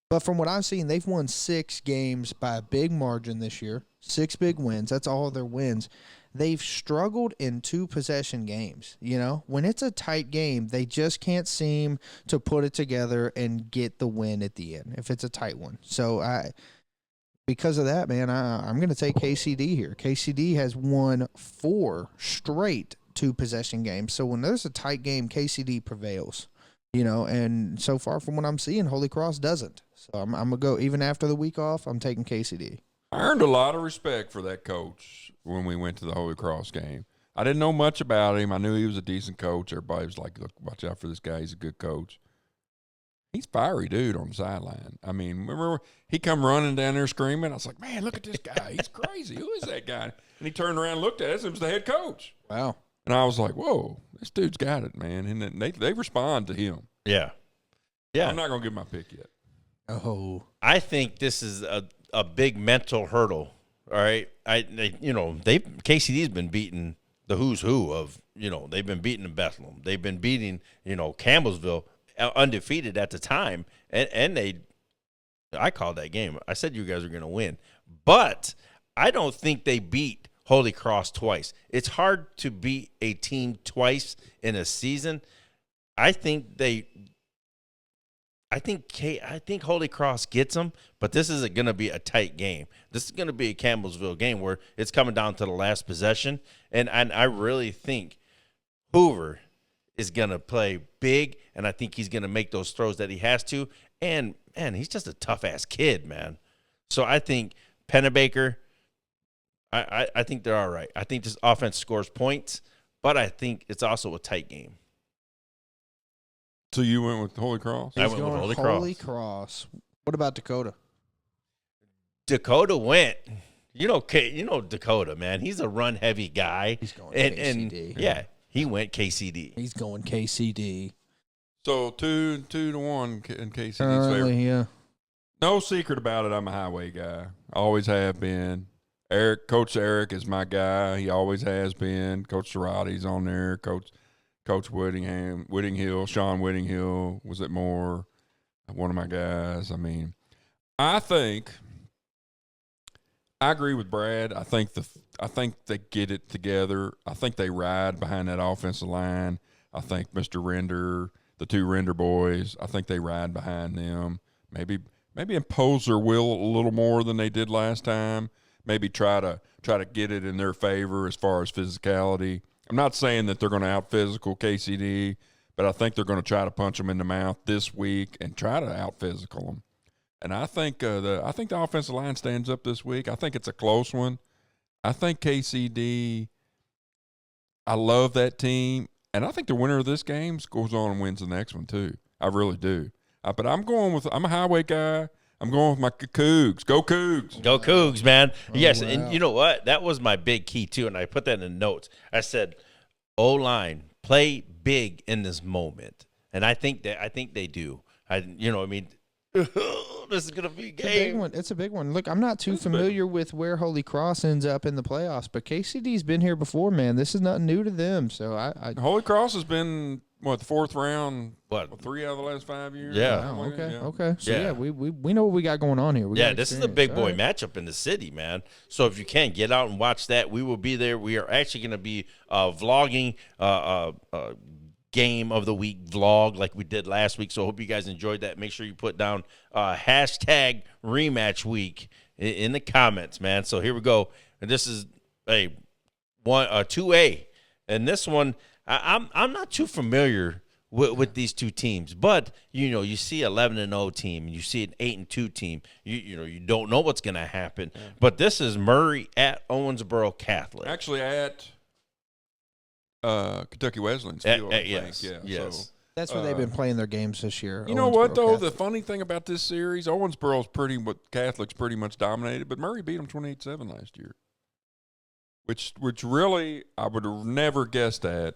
C: But from what I've seen, they've won 6 games by a big margin this year, 6 big wins. That's all of their wins. They've struggled in 2-possession games. When it's a tight game, they just can't seem to put it together and get the win at the end if it's a tight one. So because of that, man, I'm going to take KCD here. KCD has won 4 straight 2-possession games. So when there's a tight game, KCD prevails. And so far from what I'm seeing, Holy Cross doesn't. So I'm going to go, even after the week off, I'm taking KCD.
B: I earned a lot of respect for that coach when we went to the Holy Cross game. I didn't know much about him. I knew he was a decent coach. Everybody was like, look, watch out for this guy. He's a good coach. He's fiery dude on the sideline. I mean, remember he come running down there screaming? I was like, man, look at this guy. He's crazy. Who is that guy? And he turned around and looked at us. It was the head coach.
C: Wow.
B: And I was like, whoa, this dude's got it, man. And then they respond to him.
A: Yeah.
B: I'm not going to give my pick yet.
C: Oh.
A: I think this is a big mental hurdle. All right. KCD's been beating the who's who of, they've been beating Bethlehem. They've been beating, Campbellsville, undefeated at the time. And I called that game. I said you guys are going to win. But I don't think they beat Holy Cross twice. It's hard to beat a team twice in a season. I think Holy Cross gets them, but this isn't going to be a tight game. This is going to be a Campbellsville game where it's coming down to the last possession, and I really think Hoover is going to play big, and I think he's going to make those throws that he has to, and, man, he's just a tough-ass kid, man. So I think Pennebaker, I think they're all right. I think this offense scores points, but I think it's also a tight game.
B: So you went with Holy Cross?
A: I went with Holy
C: Cross. What about Dakota?
A: Dakota went. Dakota, man. He's a run-heavy guy.
C: He's going KCD.
A: And he went KCD.
C: He's going KCD.
B: So 2-1 in KCD's
C: favor. Yeah.
B: No secret about it. I'm a highway guy. Always have been. Coach Eric is my guy. He always has been. Coach Cerati's on there. Coach Whittinghill, Sean Whittinghill was it more one of my guys. I mean, I agree with Brad. I think they get it together. I think they ride behind that offensive line. I think Mr. Render, the two Render boys, I think they ride behind them. Maybe impose their will a little more than they did last time. Maybe try to get it in their favor as far as physicality. I'm not saying that they're going to out-physical KCD, but I think they're going to try to punch them in the mouth this week and try to out-physical them. And I think the offensive line stands up this week. I think it's a close one. I think KCD, I love that team, and I think the winner of this game goes on and wins the next one too. I really do. But I'm a highway guy. I'm going with my Cougs. Go Cougs.
A: Go Cougs, man. Yes, wow. And you know what? That was my big key, too, and I put that in the notes. I said, O-line, play big in this moment. And I think they do. This is going to be a game.
C: It's a big one. Look, I'm not too familiar with where Holy Cross ends up in the playoffs, but KCD's been here before, man. This is nothing new to them. So
B: Holy Cross has been – the fourth round? 3 out of the last 5 years?
C: Yeah. Okay. So, we know what we got going on here.
A: This is a big boy matchup in the city, man. So, if you can, get out and watch that. We will be there. We are actually going to be vlogging game of the week vlog like we did last week. So, I hope you guys enjoyed that. Make sure you put down hashtag rematch week in the comments, man. So, here we go. And this is a 2A. And this one – I'm not too familiar with these two teams, but you see 11-0 team and you see an 8-2 team. You don't know what's going to happen. Yeah. But this is Murray at Owensboro Catholic.
B: Actually, at Kentucky Wesleyan.
A: Yes.
C: So, that's where they've been playing their games this year.
B: You know what though? Catholic. The funny thing about this series, Owensboro's Catholic's pretty much dominated, but Murray beat them 28-7 last year, which really I would have never guessed at.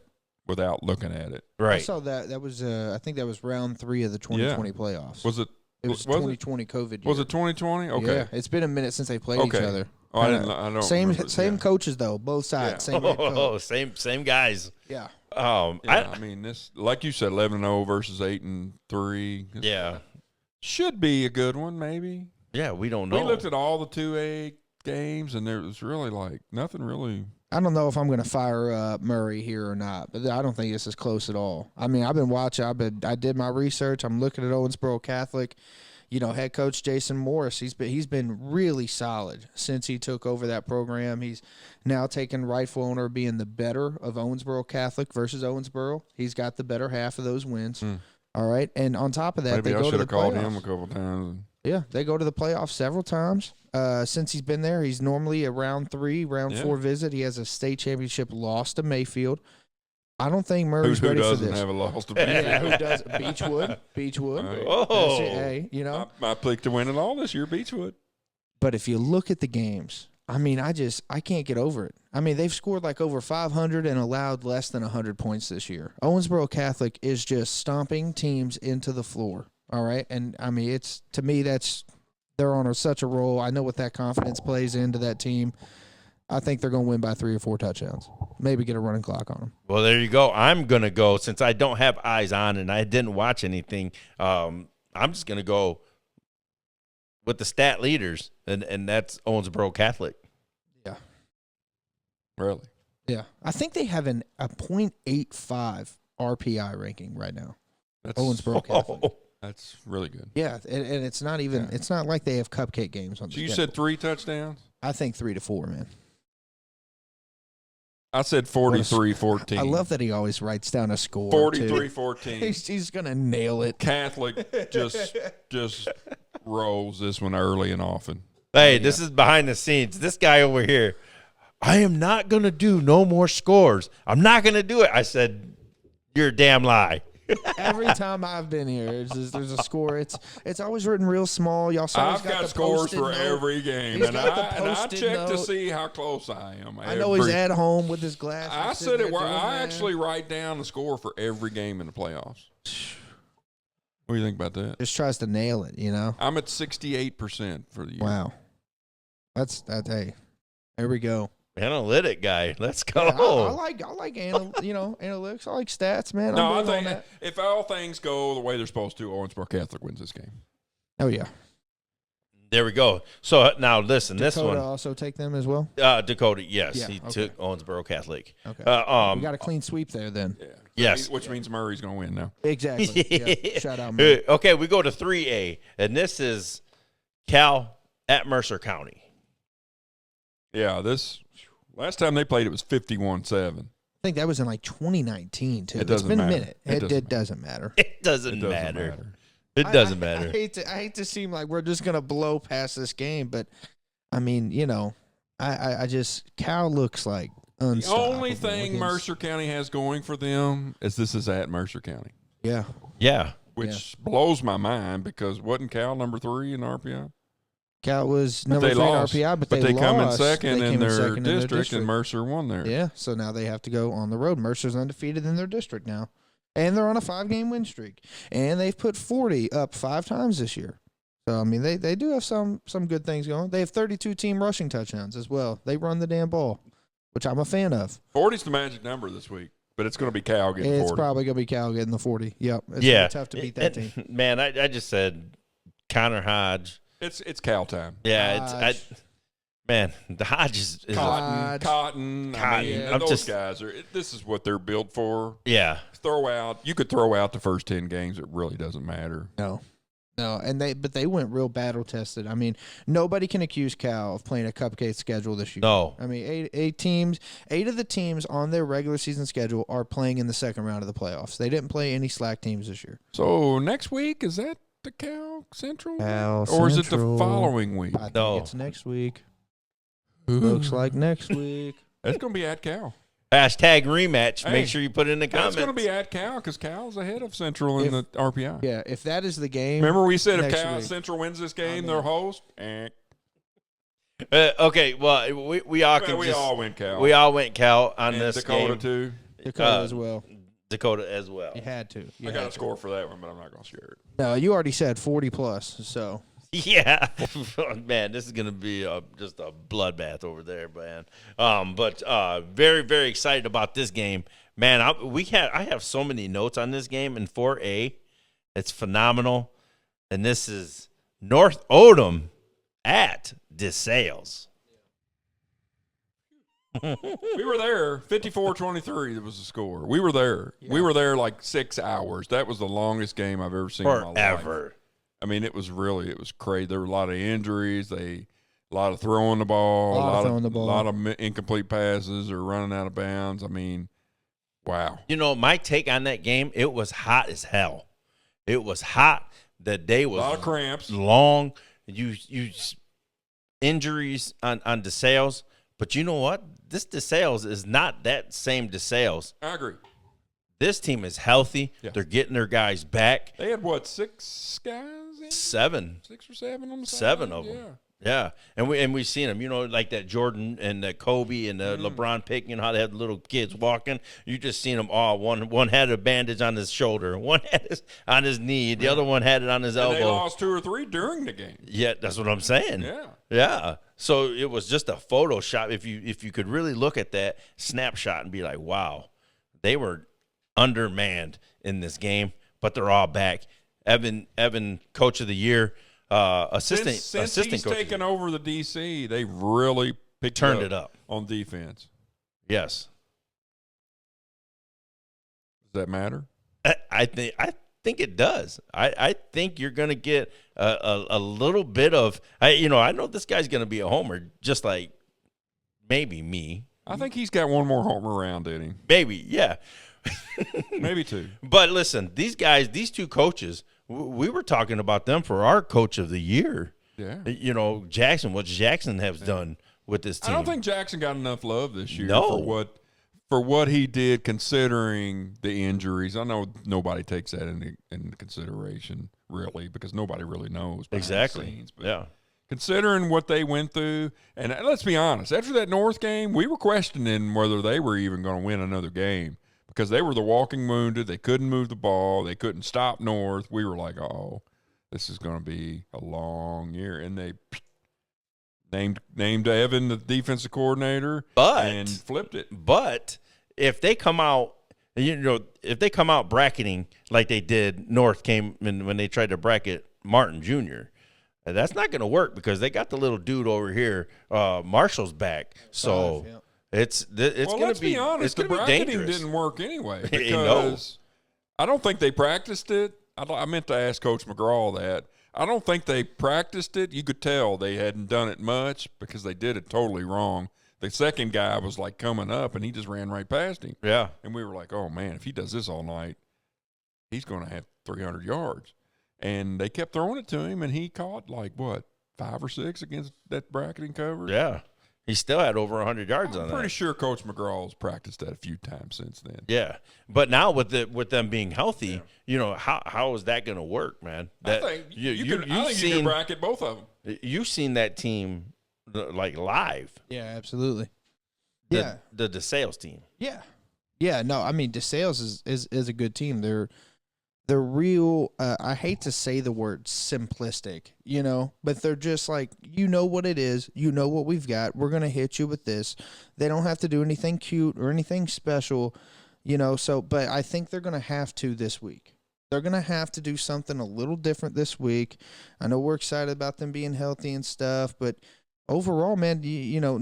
B: Without looking at it,
C: right? I saw that. That was I think that was round 3 of the 2020 playoffs.
B: Was it?
C: It was 2020 COVID year.
B: Was it 2020? Okay.
C: Yeah, it's been a minute since they played each other.
B: Oh, I don't.
C: Same coaches though, both sides.
A: Yeah. Same guys.
C: Yeah.
B: I mean, this, like you said, 11-0 versus 8-3.
A: Yeah.
B: Should be a good one, maybe.
A: Yeah, we don't know.
B: We looked at all the 2A games, and there was really nothing really.
C: I don't know if I'm going to fire up Murray here or not, but I don't think this is close at all. I mean, I've been watching. I did my research. I'm looking at Owensboro Catholic. Head coach Jason Morris. He's been really solid since he took over that program. He's now taken rightful owner of being the better of Owensboro Catholic versus Owensboro. He's got the better half of those wins. All right, and on top of that,
B: maybe
C: they go to the playoffs.
B: I should have called him a couple times.
C: Yeah, they go to the playoffs several times. Since he's been there, he's normally a round 4 visit. He has a state championship loss to Mayfield. I don't think Murray's ready for this.
B: Who doesn't have a loss to Mayfield?
C: Yeah, who does? Beechwood.
B: Right.
A: Oh.
C: Hey,
B: My pick to win it all this year, Beechwood.
C: But if you look at the games, I mean, I can't get over it. I mean, they've scored like over 500 and allowed less than 100 points this year. Owensboro Catholic is just stomping teams into the floor. All right, and I mean, it's to me they're on such a roll. I know what that confidence plays into that team. I think they're going to win by 3 or 4 touchdowns. Maybe get a running clock on them.
A: Well, there you go. I'm going to go, since I don't have eyes on and I didn't watch anything, I'm just going to go with the stat leaders, and that's Owensboro Catholic.
C: Yeah.
B: Really?
C: Yeah. I think they have a .85 RPI ranking right now.
B: That's
C: Owensboro Catholic.
B: That's really good.
C: Yeah, and it's not even it's not like they have cupcake games on the
B: So you
C: schedule.
B: said 3 touchdowns?
C: I think 3 to 4, man.
B: I said 43-14.
C: I love that he always writes down a score.
B: 43-14.
C: He's gonna nail it.
B: Catholic just rolls this one early and often.
A: Hey, this is behind the scenes. This guy over here, I am not going to do no more scores. I'm not going to do it. I said, you're a damn lie.
C: Every time I've been here, there's a score. It's always written real small. Y'all saw
B: I've got scores for every game, and I check to see how close I am.
C: I know he's at home with his glasses.
B: I said it. I actually write down the score for every game in the playoffs. What do you think about that?
C: Just tries to nail it, you know.
B: I'm at 68% for the year.
C: Wow, that's that. Hey, there we go.
A: Analytic guy. Let's go.
C: Yeah, I like analytics. I like stats, man.
B: No, I think if all things go the way they're supposed to, Owensboro Catholic wins this game.
C: Oh yeah.
A: There we go. So now listen,
C: Dakota
A: this one
C: also take them as well.
A: Dakota, yes,
C: Yeah,
A: he
C: okay.
A: took Owensboro Catholic.
C: Okay.
A: We
C: We got a clean sweep there then.
B: Yeah.
A: Yes.
B: Which means Murray's going to win now.
C: Exactly. Yeah. Shout out, man.
A: Okay, we go to 3A, and this is Cal at Mercer County.
B: Yeah, last time they played it was 51-7.
C: I think that was in like 2019 too.
B: It doesn't
C: it's been
B: matter.
C: a minute. It doesn't matter.
A: It doesn't
B: It doesn't
A: matter.
B: matter.
A: It doesn't matter.
C: I hate to seem like we're just gonna blow past this game, but I mean, I just Cal looks like
B: The
C: unstoppable.
B: only thing
C: against-
B: Mercer County has going for them is this is at Mercer County,
C: Yeah.
A: Yeah.
B: which blows my mind because wasn't Cal number 3 in RPI?
C: Cal was number
B: they
C: 3 in
B: lost,
C: RPI, but they
B: come in
C: lost.
B: second
C: They
B: in
C: came
B: their
C: second
B: district, and Mercer won there.
C: Yeah, so now they have to go on the road. Mercer's undefeated in their district now. And they're on a 5-game win streak. And they've put 40 up 5 times this year. So, I mean, they do have some good things going. They have 32 team rushing touchdowns as well. They run the damn ball, which I'm a fan of.
B: 40's the magic number this week, but it's going to be Cal getting 40.
C: It's probably going to be Cal getting the 40. Yep. It's
A: Yeah.
C: gonna be tough to beat that team.
A: Man, I just said Connor Hodge.
B: It's Cal time.
A: Yeah,
C: Hodge.
A: man, the Hodge is
B: Cotton. I mean,
A: Yeah.
B: those guys are. This is what they're built for.
A: yeah.
B: You could throw out the first 10 games. It really doesn't matter.
C: No, and they went real battle tested. I mean, nobody can accuse Cal of playing a cupcake schedule this year.
A: No.
C: I mean, eight of the teams on their regular season schedule are playing in the second round of the playoffs. They didn't play any slack teams this year.
B: So next week, is that the Cal Central?
C: Cal
B: or is it the
C: Central.
B: following week?
C: I think
A: No.
C: it's next week. Looks like next week.
B: It's going to be at Cal.
A: Hashtag rematch.
B: Hey,
A: Make sure you put it in the
B: It's
A: comments.
B: going to be at Cal because Cal's ahead of Central in the RPI.
C: Yeah, if that is the game.
B: Remember we said if
C: next
B: Cal
C: week.
B: Central wins this game, they're host?
A: Okay, well, we all can
B: We
A: just,
B: all went Cal.
A: we all went Cal on
B: and
A: this
B: Dakota
A: game.
B: too.
C: Dakota as well.
A: Dakota as well.
C: You had to. You
B: I got
C: had
B: a score for that one, but I'm not going to share it.
C: No, you already said 40 plus. So
A: Yeah, man, this is gonna be just a bloodbath over there, man. But very, very excited about this game, man. I have so many notes on this game in 4A. It's phenomenal, and this is North Odom at DeSales.
B: We were there, 54-23. That was the score. We were there. Yeah. We were there like 6 hours. That was the longest game I've ever seen in my life.
A: Forever.
B: I mean, it was crazy. There were a lot of injuries. A lot of throwing the ball. A lot of incomplete passes or running out of bounds. I mean, wow.
A: You know, my take on that game, it was hot as hell. It was hot. The day was
B: a lot of cramps.
A: Long. You injuries on DeSales. But you know what? This DeSales is not that same DeSales.
B: I agree.
A: This team is healthy. Yeah. They're getting their guys back.
B: They had, 6 guys in?
A: 7.
B: 6 or 7 on the side?
A: 7 of them.
B: Yeah.
A: Yeah, and we've seen them, like that Jordan and the Kobe and the LeBron pick. How they have the little kids walking. You just seen them all. One had a bandage on his shoulder, one had it on his knee, the other one had it on his elbow.
B: They lost 2 or 3 during the game.
A: Yeah, that's what I'm saying. Yeah. So it was just a Photoshop. If you could really look at that snapshot and be like, wow, they were undermanned in this game, but they're all back. Evan, Coach of the Year.
B: Since he's taken over the DC, they really
A: turned it up
B: on defense.
A: Yes.
B: Does that matter?
A: I think it does. I think you're going to get a little bit of I know this guy's going to be a homer, just like maybe me.
B: I think he's got one more homer round in him.
A: Maybe, yeah.
B: Maybe 2.
A: But listen, these guys, these 2 coaches, we were talking about them for our Coach of the Year.
B: Yeah.
A: Jackson, what Jackson has done with this team.
B: I don't think Jackson got enough love this year for what he did, considering the injuries. I know nobody takes that into consideration, really, because nobody really knows behind
A: exactly.
B: the scenes. But
A: yeah.
B: Considering what they went through, and let's be honest, after that North game, we were questioning whether they were even going to win another game because they were the walking wounded. They couldn't move the ball. They couldn't stop North. We were like, oh, this is going to be a long year. And they named Evan the defensive coordinator and flipped it.
A: But if they come out, bracketing like they did, North came when they tried to bracket Martin Jr., that's not going to work because they got the little dude over here. Marshall's back, so it's going to be
B: honest.
A: It's going
B: the
A: to be
B: bracketing
A: dangerous.
B: Didn't work anyway because I don't think they practiced it. I meant to ask Coach McGraw that. I don't think they practiced it. You could tell they hadn't done it much because they did it totally wrong. The second guy was like coming up and he just ran right past him.
A: Yeah,
B: and we were like, oh man, if he does this all night, he's going to have 300 yards. And they kept throwing it to him, and he caught, 5 or 6 against that bracketing coverage?
A: Yeah. He still had over 100 yards on that.
B: I'm pretty sure Coach McGraw's practiced that a few times since then.
A: Yeah. But now with them being healthy, how is that going to work, man?
B: I think you can bracket both of them.
A: You've seen that team, live.
C: Yeah, absolutely.
A: The DeSales team.
C: Yeah. Yeah, no, I mean, DeSales is a good team. They're real, I hate to say the word simplistic, but they're just like, what it is, what we've got, we're going to hit you with this. They don't have to do anything cute or anything special, but I think they're going to have to this week. They're going to have to do something a little different this week. I know we're excited about them being healthy and stuff, but overall, man,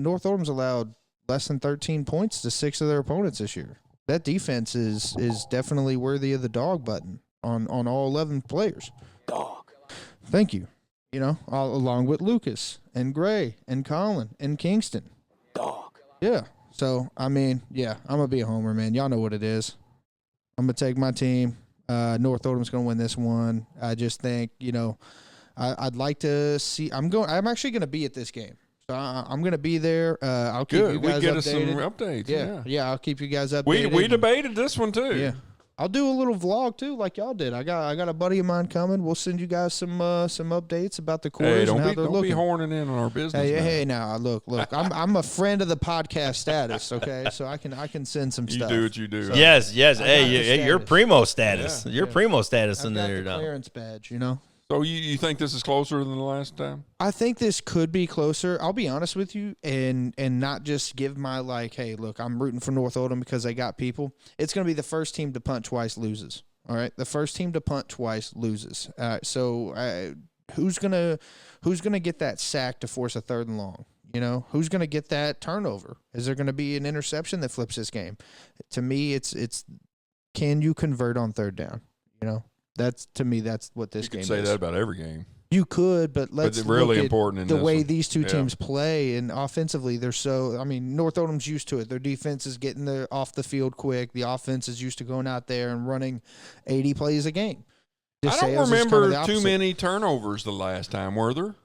C: North Oldham's allowed less than 13 points to 6 of their opponents this year. That defense is definitely worthy of the dog button on all 11 players.
D: Dog.
C: Thank you. Along with Lucas and Gray and Colin and Kingston.
D: Dog.
C: Yeah. So, I mean, yeah, I'm going to be a homer, man. Y'all know what it is. I'm going to take my team. North Oldham's going to win this one. I just think, I'd like to see. I'm actually going to be at this game. So I'm going to be there. I'll keep you guys updated.
B: We get us some updates.
C: Yeah, I'll keep you guys updated.
B: We debated this one too.
C: Yeah. I'll do a little vlog too, like y'all did. I got a buddy of mine coming. We'll send you guys some updates about the quarters and how they're looking.
B: Don't be horning in on our business.
C: Hey, now look. I'm a friend of the podcast status. Okay, so I can send some stuff.
B: You do what you do.
A: So, yes. Hey, you're primo status. You're primo status in there.
C: The clearance badge.
B: So you think this is closer than the last time?
C: I think this could be closer. I'll be honest with you, and not just give my hey, look, I'm rooting for North Oldham because they got people. It's going to be the first team to punt twice loses. All right, the first team to punt twice loses. All right, so who's gonna get that sack to force a 3rd and long? Who's going to get that turnover? Is there going to be an interception that flips this game? To me, it's can you convert on 3rd down? That's what this game is.
B: You could say that about every game.
C: You could, but let's
B: it's really
C: look at
B: important in
C: the way
B: one.
C: These two teams play, and offensively they're so. I mean, North Oldham's used to it. Their defense is getting off the field quick. The offense is used to going out there and running 80 plays a game.
B: I don't remember too many turnovers the last time, were there?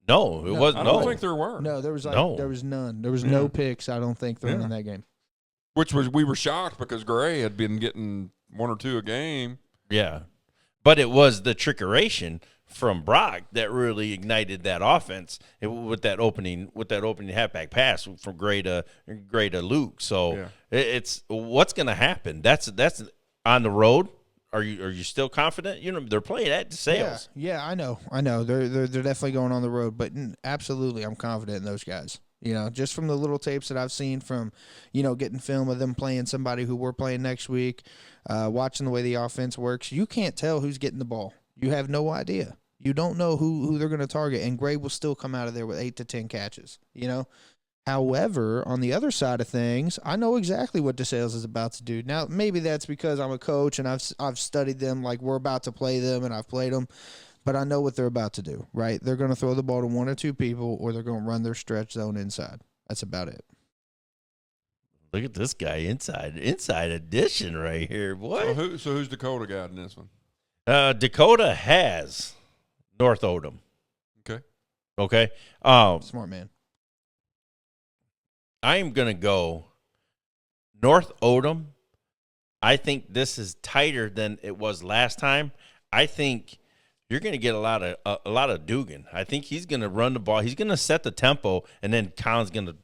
A: No, it wasn't.
B: I don't think there were.
C: No, there was there was none. There was no picks. I don't think thrown in that game.
B: We were shocked because Gray had been getting 1 or 2 a game.
A: Yeah. But it was the trickeration from Brock that really ignited that offense with that opening halfback pass from Gray to Luke. So it's what's going to happen. That's on the road. Are you still confident? They're playing at DeSales.
C: Yeah, I know. They're definitely going on the road, but absolutely, I'm confident in those guys. Just from the little tapes that I've seen from, getting film of them playing somebody who we're playing next week, watching the way the offense works, you can't tell who's getting the ball. You have no idea. You don't know who they're going to target, and Gray will still come out of there with 8 to 10 catches, However, on the other side of things, I know exactly what DeSales is about to do. Now, maybe that's because I'm a coach and I've studied them like we're about to play them and I've played them, but I know what they're about to do, right? They're going to throw the ball to 1 or 2 people, or they're going to run their stretch zone inside. That's about it.
A: Look at this guy inside edition right here, boy.
B: So who's Dakota got in this one?
A: Dakota has North Odom. Okay.
C: Smart man.
A: I am going to go North Odom. I think this is tighter than it was last time. I think you're going to get a lot of Dugan. I think he's going to run the ball. He's going to set the tempo, and then Collins going to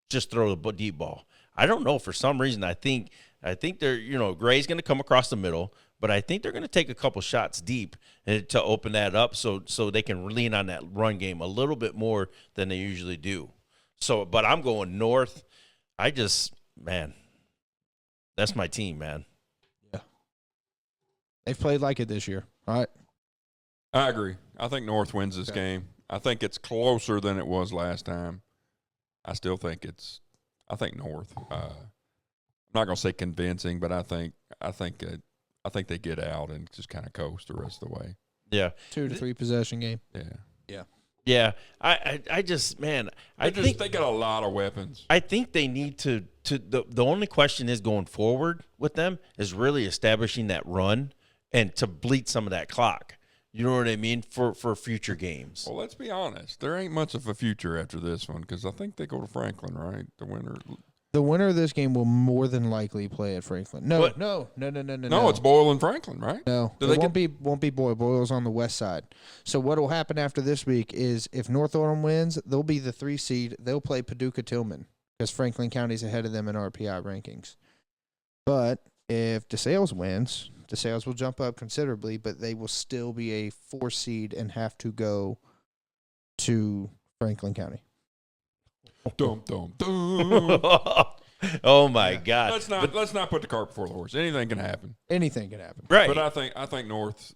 A: just throw the deep ball. I don't know. For some reason, I think they're Gray's going to come across the middle, but I think they're going to take a couple shots deep to open that up so they can lean on that run game a little bit more than they usually do. So, but I'm going North. That's my team, man.
C: Yeah. They've played like it this year, all right?
B: I agree. I think North wins this game. I think it's closer than it was last time. I think North. I'm not going to say convincing, but I think they get out and just kind of coast the rest of the way.
A: Yeah.
C: 2 to 3 possession game.
B: Yeah.
A: Yeah, I just think
B: they got a lot of weapons.
A: I think they need to the only question is going forward with them is really establishing that run and to bleed some of that clock. You know what I mean? For future games.
B: Well, let's be honest. There ain't much of a future after this one because I think they go to Franklin, right? The winner.
C: The winner of this game will more than likely play at Franklin. No.
B: No, it's Boyle and Franklin, right?
C: No, it won't be Boyle. Boyle's on the west side. So what will happen after this week is if North Orem wins, they'll be the 3 seed. They'll play Paducah Tillman because Franklin County's ahead of them in RPI rankings. But if DeSales wins, DeSales will jump up considerably, but they will still be a 4 seed and have to go to Franklin County.
B: Dum, dum, dum.
A: Oh my God!
B: Let's not put the cart before the horse. Anything can happen.
C: Anything can happen.
A: Right.
B: But I think North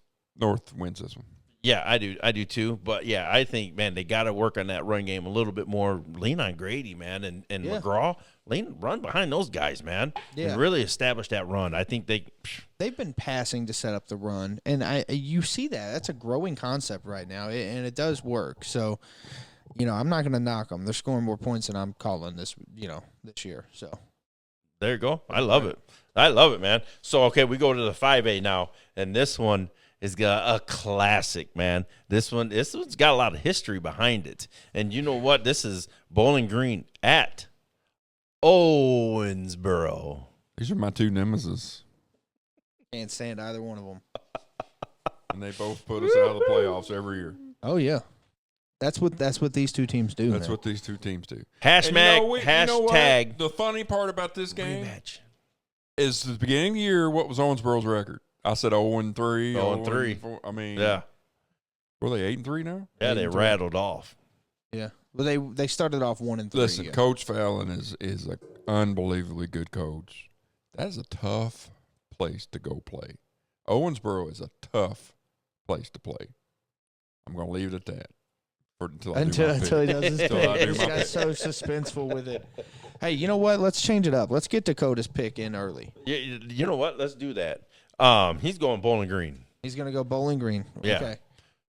B: wins this one.
A: Yeah, I do too. But yeah, I think they got to work on that run game a little bit more. Lean on Grady, man, and McGraw. Run behind those guys, man. Yeah. And really establish that run. I think
C: they've been passing to set up the run, and you see that. That's a growing concept right now, and it does work. So. I'm not going to knock them. They're scoring more points than I'm calling this year. So
A: there you go. I love it. I love it, man. So, okay, we go to the 5A now, and this one is got a classic, man. This one's got a lot of history behind it. And you know what? This is Bowling Green at Owensboro.
B: These are my 2 nemesis.
C: Can't stand either one of them.
B: And they both put us out of the playoffs every year.
C: Oh, yeah. That's what these 2 teams do.
B: That's what these 2 teams do.
A: Hashtag.
B: The funny part about this game
A: rematch
B: is the beginning of the year. What was Owensboro's record? I said 0-3.
A: 0-3.
B: I mean,
A: yeah.
B: Were they 8-3 now?
A: Yeah, they rattled off.
C: Yeah. Well, they started off 1-3.
B: Listen, Coach Fallon is an unbelievably good coach. That is a tough place to go play. Owensboro is a tough place to play. I'm going to leave it at that. Until he does his thing. He got so suspenseful with it. Hey, you know what? Let's change it up. Let's get Dakota's pick in early.
A: Yeah, you know what? Let's do that. He's going Bowling Green.
C: He's going to go Bowling Green.
A: Yeah.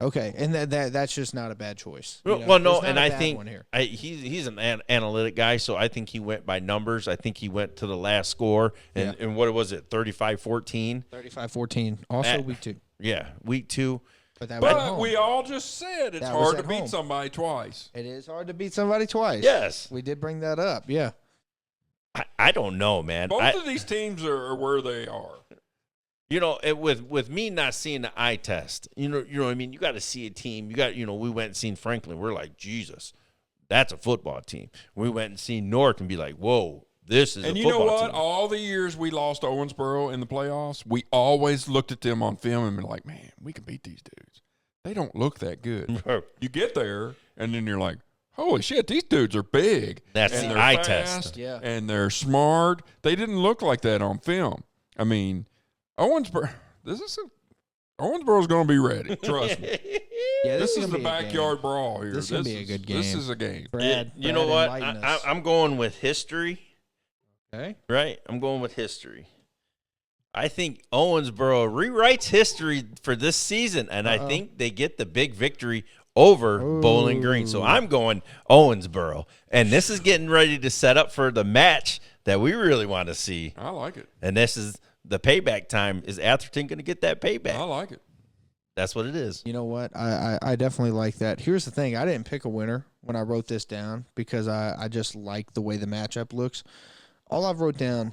C: Okay, and that's just not a bad choice.
A: Well, no, and I think he's an analytic guy, so I think he went by numbers. I think he went to the last score, and what was it, 35-14?
C: 35-14, also week 2.
A: Yeah, week 2.
B: But we all just said it's hard to beat somebody twice.
C: It is hard to beat somebody twice.
A: Yes.
C: We did bring that up, yeah.
A: I don't know, man.
B: Both of these teams are where they are.
A: with me not seeing the eye test, you know what I mean. You got to see a team. We went and seen Franklin. We're like, Jesus, that's a football team. We went and seen North and be like, whoa, this is.
B: And
A: a
B: you know
A: football
B: what?
A: team.
B: All the years we lost Owensboro in the playoffs, we always looked at them on film and been like, man, we can beat these dudes. They don't look that good. You get there, and then you're like, holy shit, these dudes are big.
A: That's
B: and
A: the
B: they're
A: eye
B: fast,
A: test.
C: Yeah.
B: And they're smart. They didn't look like that on film. I mean, Owensboro's going to be ready. Trust me.
C: Yeah,
B: This is the backyard brawl here.
C: This is going to be a good game.
B: This is a game.
C: Brad,
A: You know what?
C: enlighten us.
A: I'm going with history.
C: Okay.
A: Right? I'm going with history. I think Owensboro rewrites history for this season, and I think they get the big victory over Bowling Green. So I'm going Owensboro. And this is getting ready to set up for the match that we really want to see.
B: I like it.
A: And this is the payback time. Is Atherton going to get that payback?
B: I like it.
A: That's what it is.
C: You know what? I definitely like that. Here's the thing. I didn't pick a winner when I wrote this down because I just like the way the matchup looks. All I've wrote down,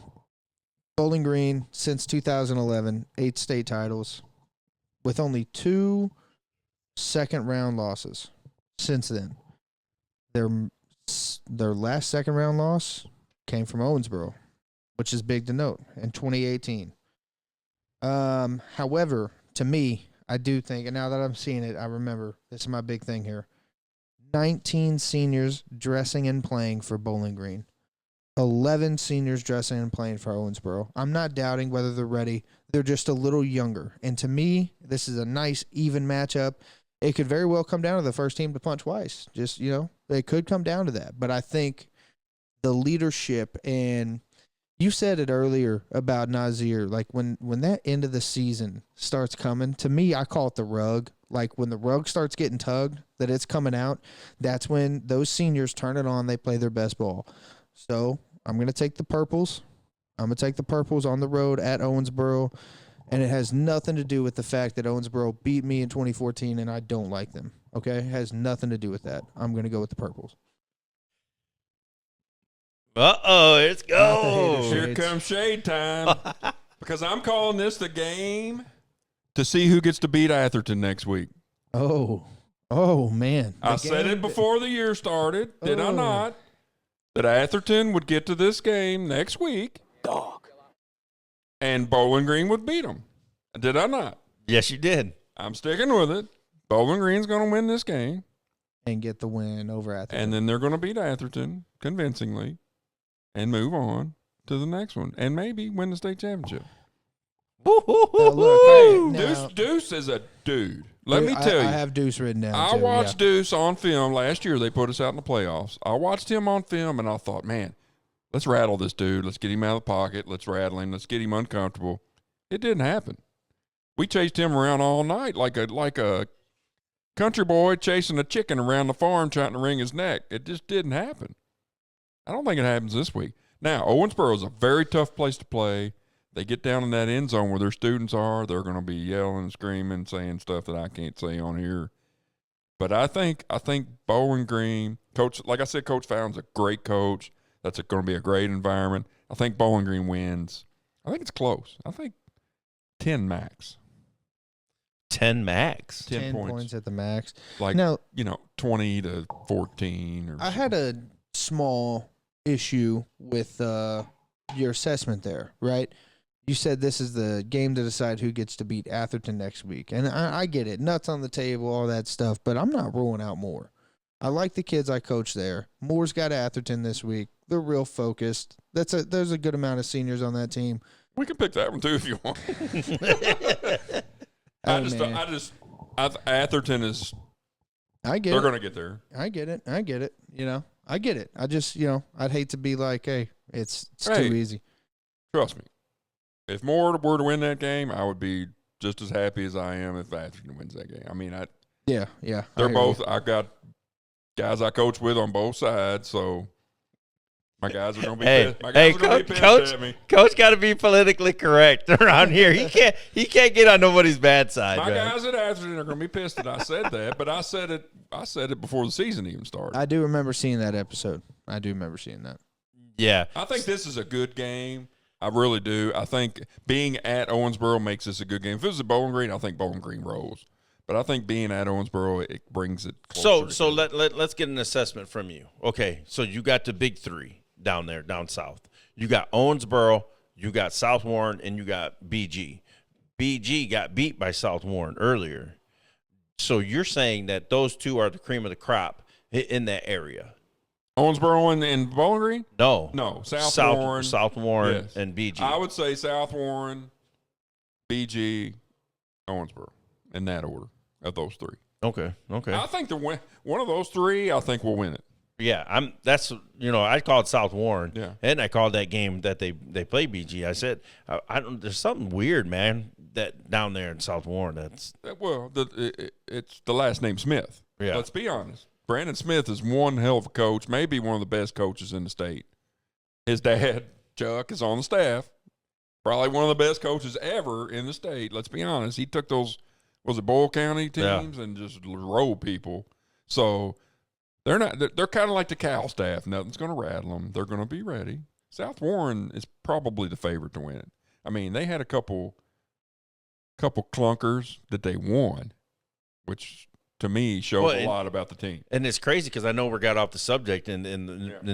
C: Bowling Green since 2011, 8 state titles with only 2 second-round losses since then. Their last second-round loss came from Owensboro, which is big to note, in 2018. However, to me, I do think, and now that I'm seeing it, I remember, this is my big thing here, 19 seniors dressing and playing for Bowling Green. 11 seniors dressing and playing for Owensboro. I'm not doubting whether they're ready. They're just a little younger. And to me, this is a nice, even matchup. It could very well come down to the first team to punch twice. Just, it could come down to that. But I think the leadership, and you said it earlier about Nazir, like when that end of the season starts coming, to me, I call it the rug. Like when the rug starts getting tugged, that it's coming out, that's when those seniors turn it on, they play their best ball. So I'm going to take the Purples. I'm going to take the Purples on the road at Owensboro, and it has nothing to do with the fact that Owensboro beat me in 2014 and I don't like them. Okay? It has nothing to do with that. I'm going to go with the Purples.
A: Uh-oh, let's go.
B: Here comes shade time. Because I'm calling this the game to see who gets to beat Atherton next week.
C: Oh, man.
B: I said it before the year started, did I not? That Atherton would get to this game next week. Dog. And Bowling Green would beat them. Did I not?
A: Yes, you did.
B: I'm sticking with it. Bowling Green's going to win this game.
C: And get the win over Atherton.
B: And then they're going to beat Atherton convincingly and move on to the next one and maybe win the state championship. Deuce is a dude. Let me tell you.
C: I have Deuce written down.
B: I watched Deuce on film last year. They put us out in the playoffs. I watched him on film, and I thought, man, let's rattle this dude. Let's get him out of the pocket. Let's rattle him. Let's get him uncomfortable. It didn't happen. We chased him around all night like a country boy chasing a chicken around the farm trying to wring his neck. It just didn't happen. I don't think it happens this week. Now, Owensboro is a very tough place to play. They get down in that end zone where their students are, they're going to be yelling and screaming, saying stuff that I can't say on here. But I think Bowling Green, Coach, like I said, Coach Fallon's a great coach. That's going to be a great environment. I think Bowling Green wins. I think it's close. I think 10 max.
A: 10 max.
C: 10 points at the max.
B: Like,
C: now,
B: 20 to 14 or
C: I had a small issue with your assessment there, right? You said this is the game to decide who gets to beat Atherton next week. And I get it. Nuts on the table, all that stuff. But I'm not ruling out Moore. I like the kids I coach there. Moore's got Atherton this week. They're real focused. There's a good amount of seniors on that team.
B: We can pick that one, too, if you want. Atherton is –
C: I get
B: they're
C: it.
B: going to get there.
C: I get it. I get it. I get it. I just, I'd hate to be like, hey, it's too easy.
B: Trust me. If Moore were to win that game, I would be just as happy as I am if Atherton wins that game. I mean,
C: yeah.
B: They're both. I got guys I coach with on both sides, so my guys are going to be pissed. My guys are going to be pissed at me.
A: Coach got to be politically correct around here. He can't get on nobody's bad side.
B: My guys at Atherton are going to be pissed that I said that, but I said it before the season even started.
C: I do remember seeing that episode. I do remember seeing that.
A: Yeah.
B: I think this is a good game. I really do. I think being at Owensboro makes this a good game. If it was at Bowling Green, I think Bowling Green rolls. But I think being at Owensboro, it brings it closer.
A: So let's get an assessment from you. Okay, so you got the big three down there, down south. You got Owensboro, you got South Warren, and you got BG. BG got beat by South Warren earlier. So you're saying that those two are the cream of the crop in that area?
B: Owensboro and Bowling Green?
A: No.
B: South Warren.
A: South Warren
B: Yes.
A: and BG.
B: I would say South Warren, BG, Owensboro, in that order of those three.
A: Okay.
B: I think one of those three, I think will win it.
A: Yeah, I called South Warren,
B: Yeah.
A: and I called that game that they played BG. I said, I don't. There's something weird, man, that down there in South Warren. That's
B: It's the last name Smith.
A: Yeah.
B: Let's be honest. Brandon Smith is one hell of a coach, maybe one of the best coaches in the state. His dad, Chuck, is on the staff. Probably one of the best coaches ever in the state. Let's be honest. He took those, was it Boyle County teams, and just rolled people. So they're kind of like the Cal staff. Nothing's going to rattle them. They're going to be ready. South Warren is probably the favorite to win it. I mean, they had a couple clunkers that they won, which to me shows a lot about the team.
A: And it's crazy because I know we got off the subject in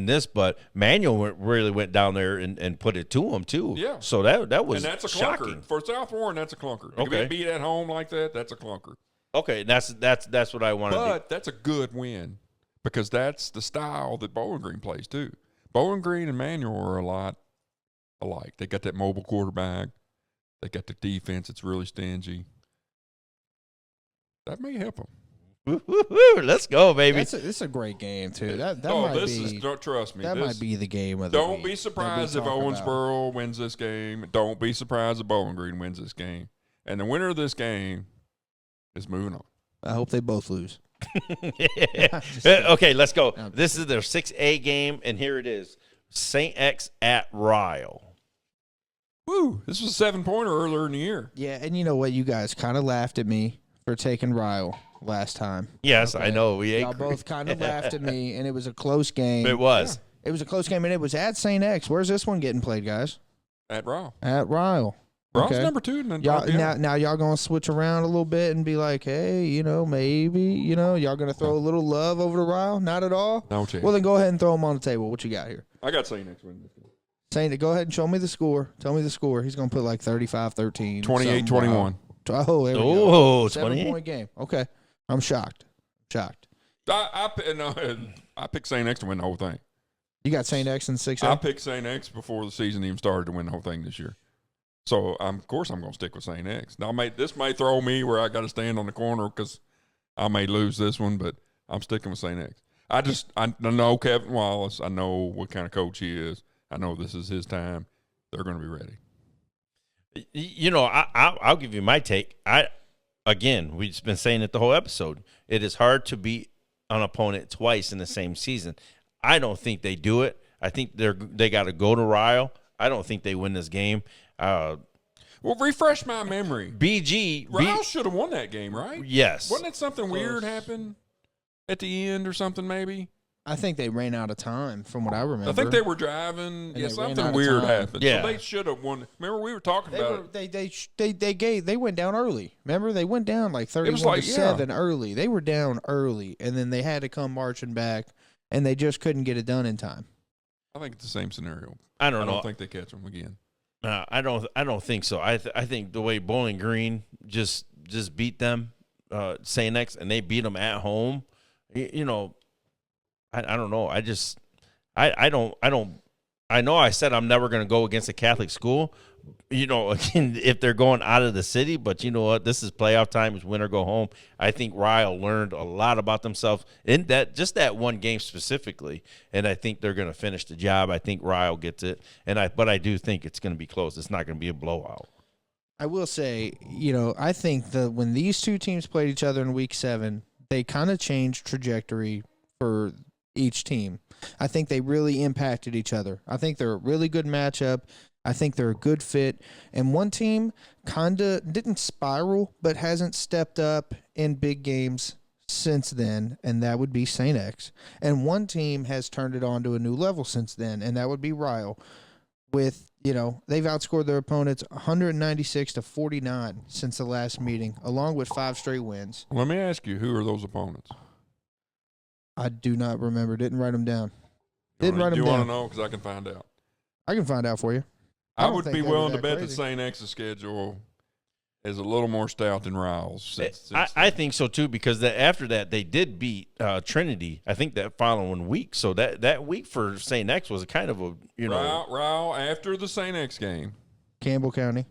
A: this, but Manuel really went down there and put it to him too.
B: Yeah.
A: So that was
B: and that's a
A: shocking
B: clunker for South Warren. That's a clunker. If
A: Okay.
B: you beat at home like that, that's a clunker.
A: Okay, that's what I wanted.
B: But that's a good win because that's the style that Bowling Green plays too. Bowling Green and Manuel are a lot alike. They got that mobile quarterback. They got the defense that's really stingy. That may help them.
A: Let's go, baby.
C: This is a great game too. That
B: Don't trust me.
C: That might be the game of the
B: Don't
C: week
B: be surprised if Owensboro wins this game. Don't be surprised if Bowling Green wins this game. And the winner of this game is moving on.
C: I hope they both lose.
A: Okay, let's go. This is their 6A game, and here it is. St. X at Ryle.
B: Woo! This was a 7-pointer earlier in the year.
C: Yeah, and you know what? You guys kind of laughed at me for taking Ryle last time.
A: Yes, okay. I know.
C: Y'all both kind of laughed at me, and it was a close game.
A: It was.
C: Yeah. It was a close game, and it was at St. X. Where's this one getting played, guys?
B: At Ryle.
C: At Ryle.
B: Ryle's number 2.
C: Now y'all going to switch around a little bit and be like, hey, maybe, y'all going to throw a little love over to Ryle? Not at all?
B: No chance.
C: Well, then go ahead and throw him on the table. What you got here?
B: I got St. X winning this game.
C: Go ahead and show me the score. Tell me the score. He's going to put like 35-13.
B: 28-21.
C: Oh, there we
A: go.
C: 7-point game. Okay. I'm shocked.
B: I picked St. X to win the whole thing.
C: You got St. X in 6A?
B: I picked St. X before the season even started to win the whole thing this year. So, of course, I'm going to stick with St. X. Now, this may throw me where I got to stand on the corner because I may lose this one, but I'm sticking with St. X. I know Kevin Wallace. I know what kind of coach he is. I know this is his time. They're going to be ready.
A: I'll give you my take. We've been saying it the whole episode. It is hard to beat an opponent twice in the same season. I don't think they do it. I think they got to go to Ryle. I don't think they win this game.
B: Well, refresh my memory. Ryle should have won that game, right?
A: Yes.
B: Wasn't it something weird happen at the end or something maybe?
C: I think they ran out of time from what I remember.
B: I think they were driving. Yeah, something weird happened.
A: Yeah.
B: So they should have won. Remember, we were talking about
C: it. They went down early. Remember, they went down like 31-7 early. They were down early, and then they had to come marching back, and they just couldn't get it done in time.
B: I think it's the same scenario.
A: I don't know.
B: I don't think they catch them again.
A: I don't think so. I think the way Bowling Green just beat them, St. X, and they beat them at home. I don't know. I know I said I'm never going to go against a Catholic school, again, if they're going out of the city, but you know what? This is playoff time. It's win or go home. I think Ryle learned a lot about themselves in that one game specifically, and I think they're going to finish the job. I think Ryle gets it, but I do think it's going to be close. It's not going to be a blowout.
C: I will say, I think that when these two teams played each other in Week 7, they kind of changed trajectory for each team. I think they really impacted each other. I think they're a really good matchup. I think they're a good fit. And one team kind of didn't spiral, but hasn't stepped up in big games since then, and that would be St. X. And one team has turned it on to a new level since then, and that would be Ryle. with, they've outscored their opponents 196-49 since the last meeting, along with 5 straight wins.
B: Let me ask you, who are those opponents?
C: I do not remember. Didn't write them down.
B: Do you want to know? Because I can find out.
C: I can find out for you.
B: I would be willing to bet that St. X's schedule is a little more stout than Rile's.
A: I think so too, because after that they did beat Trinity. I think that following week. So that week for St. X was kind of a
B: Ryle after the St. X game.
C: Campbell County.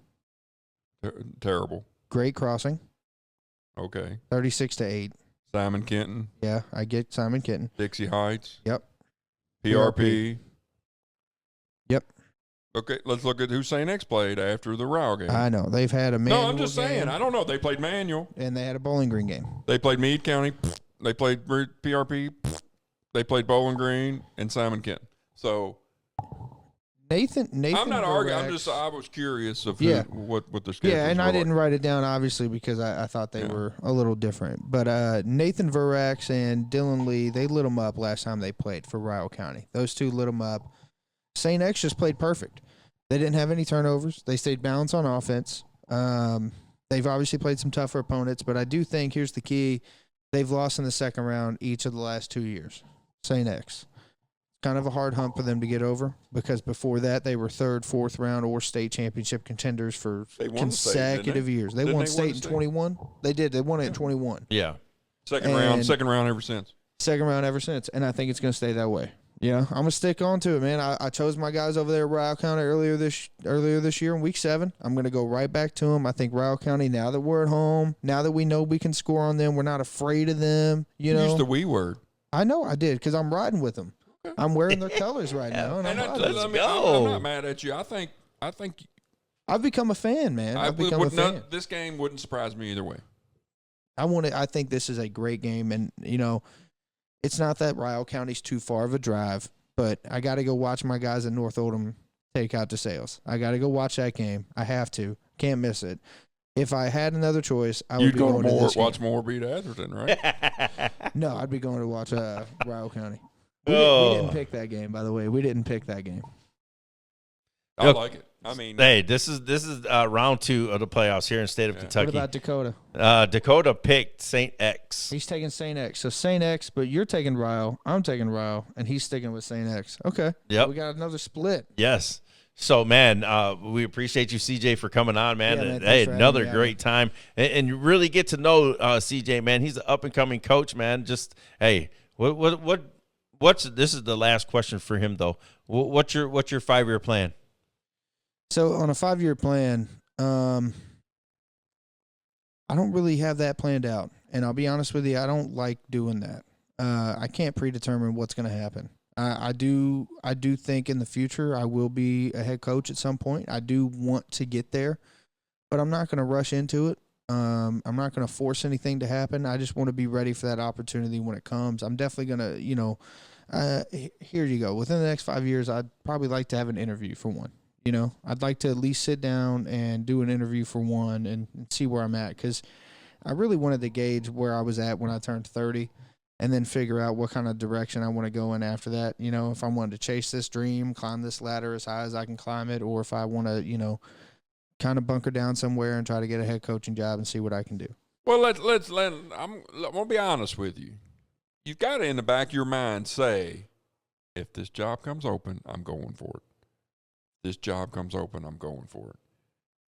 B: Terrible.
C: Great Crossing.
B: Okay.
C: 36-8.
B: Simon Kenton.
C: Yeah, I get Simon Kenton.
B: Dixie Heights.
C: Yep.
B: PRP.
C: Yep.
B: Okay, let's look at who St. X played after the Ryle game.
C: I know. They've had a Manual
B: No, I'm just saying. I don't know. They played Manual.
C: And they had a Bowling Green game.
B: They played Meade County. They played PRP. They played Bowling Green and Simon Kenton. So
C: Nathan.
B: I'm not arguing. I was curious of what the schedule.
C: Yeah, and I didn't write it down obviously because I thought they were a little different. But Nathan Verax and Dylan Lee, they lit them up last time they played for Ryle County. Those two lit them up. St. X just played perfect. They didn't have any turnovers. They stayed balanced on offense. They've obviously played some tougher opponents, but I do think here's the key: they've lost in the second round each of the last 2 years. St. X. Kind of a hard hump for them to get over because before that they were third, fourth round, or state championship contenders for consecutive years. They won state in 21. They did. They won it in 21.
A: Yeah.
B: Second round ever since.
C: Second round ever since, and I think it's going to stay that way. Yeah, I'm gonna stick on to it, man. I chose my guys over there at Ryle County earlier this year in week 7. I'm gonna go right back to them. I think Ryle County, now that we're at home, now that we know we can score on them, we're not afraid of them. You
B: used the we word.
C: I know I did because I'm riding with them. Okay. I'm wearing their colors right now, and
A: let's go.
B: I'm not mad at you. I think
C: I've become a fan, man. I've become a fan.
B: This game wouldn't surprise me either way.
C: I think this is a great game, and it's not that Ryle County's too far of a drive, but I got to go watch my guys at North Oldham take out DeSales. I got to go watch that game. I have to. Can't miss it. If I had another choice, I would be going to watch
B: Moore beat Atherton, right?
C: No, I'd be going to watch Ryle County. We didn't pick that game, by the way. We didn't pick that game.
B: I like it. I mean,
A: hey, this is round 2 of the playoffs here in the state of Kentucky.
C: What about Dakota?
A: Dakota picked St. X.
C: He's taking St. X. So St. X, but you're taking Ryle. I'm taking Ryle, and he's sticking with St. X. Okay.
A: Yep.
C: We got another split.
A: Yes. So, man, we appreciate you, CJ, for coming on, man.
C: Yeah, man,
A: hey, another great time. And you really get to know CJ, man. He's an up-and-coming coach, man. Just, hey, this is the last question for him, though. What's your 5-year plan?
C: So on a 5-year plan, I don't really have that planned out. And I'll be honest with you, I don't like doing that. I can't predetermine what's going to happen. I do think in the future I will be a head coach at some point. I do want to get there, but I'm not going to rush into it. I'm not going to force anything to happen. I just want to be ready for that opportunity when it comes. I'm definitely going to, here you go. Within the next 5 years, I'd probably like to have an interview for one. I'd like to at least sit down and do an interview for one and see where I'm at, because I really wanted to gauge where I was at when I turned 30 and then figure out what kind of direction I want to go in after that. If I wanted to chase this dream, climb this ladder as high as I can climb it, or if I want to, kind of bunker down somewhere and try to get a head coaching job and see what I can do.
B: Well, I'm going to be honest with you. You've got to, in the back of your mind, say, if this job comes open, I'm going for it. This job comes open, I'm going for it.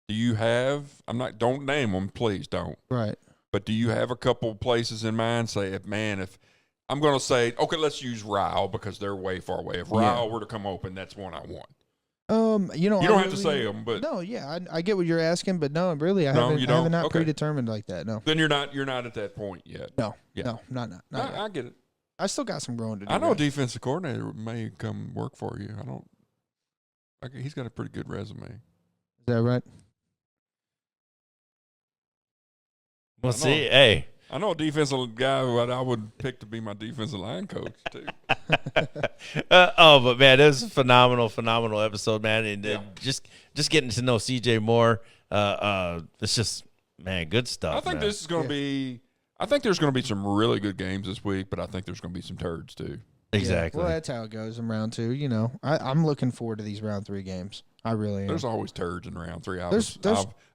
B: Do you have, don't name them, please don't.
C: Right.
B: But do you have a couple places in mind? Say, if I'm going to say, okay, let's use Ryle because they're way far away. If Ryle were to come open, that's one I want.
C: You don't
B: have to say them, but
C: no, yeah, I get what you're asking, but no, really, I haven't not predetermined like that. No.
B: Then you're not at that point yet.
C: No, not
B: I get it.
C: I still got some growing to do.
B: I know a defensive coordinator may come work for you. He's got a pretty good resume.
C: Is that right?
A: Well, see, hey.
B: I know a defensive guy who I would pick to be my defensive line coach, too.
A: But, man, it was a phenomenal episode, man. And just getting to know CJ more, it's just, man, good stuff.
B: I think this is going to be – I think there's going to be some really good games this week, but I think there's going to be some turds, too.
A: Exactly.
C: Well, that's how it goes in round 2. You know, I'm looking forward to these round 3 games. I really am.
B: There's always turds in round 3.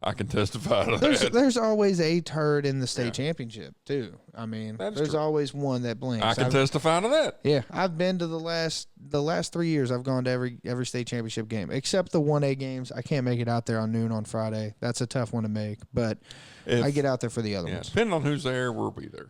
B: I can testify to that.
C: There's always a turd in the state championship too. I mean, there's always one that blinks.
B: I can testify to that.
C: Yeah, I've been to the last 3 years. I've gone to every state championship game except the 1A games. I can't make it out there on noon on Friday. That's a tough one to make, but I get out there for the other ones.
B: Depending on who's there, we'll be there.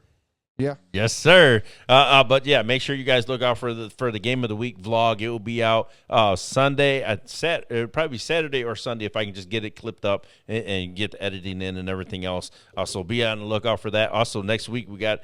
C: Yeah.
A: Yes, sir. But yeah, make sure you guys look out for the Game of the Week vlog. It will be out Sunday it'll probably be Saturday or Sunday if I can just get it clipped up and get the editing in and everything else. So be on the lookout for that. Also, next week we got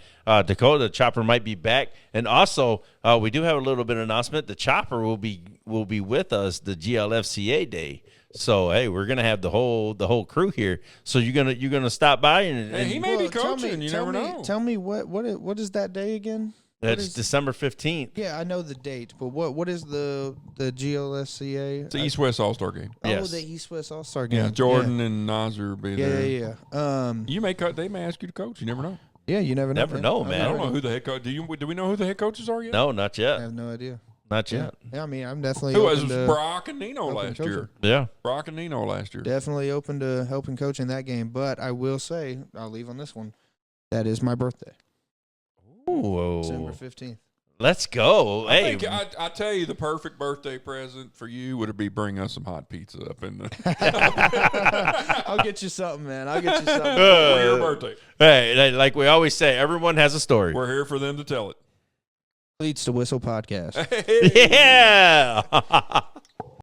A: Dakota Chopper might be back, and also we do have a little bit of announcement. The Chopper will be with us the GLFCA day. So hey, we're gonna have the whole crew here. So you're gonna stop by and
B: he may be coaching. You never know.
C: Tell me what is that day again?
A: That's December 15th.
C: Yeah, I know the date, but what is the GLSCA?
B: It's the East West All Star game.
C: Oh,
A: Yes.
C: the East West All Star game.
B: Yeah, Jordan and Nasir will be there.
C: Yeah.
B: You may they may ask you to coach. You never know.
C: Yeah, you never know.
A: Never know, man.
B: I don't know who the head coach. Do we know who the head coaches are yet?
A: No, not
C: I
A: yet.
C: have no idea.
A: Not yet.
C: Yeah, I mean, I'm definitely
B: Who was
C: open to,
B: Brock and Nino last
C: coaching.
B: year?
A: Yeah.
B: Brock and Nino last year.
C: definitely open to helping coach in that game. But I will say, I'll leave on this one. That is my birthday,
A: Ooh.
C: December 15th.
A: Let's go.
B: I think I tell you, the perfect birthday present for you would be bring us some hot pizza up in the.
C: I'll get you something, man. I'll get you something.
B: For your birthday.
A: Hey, like we always say, everyone has a story.
B: We're here for them to tell it.
C: Cleats to Whistle podcast.
A: Yeah.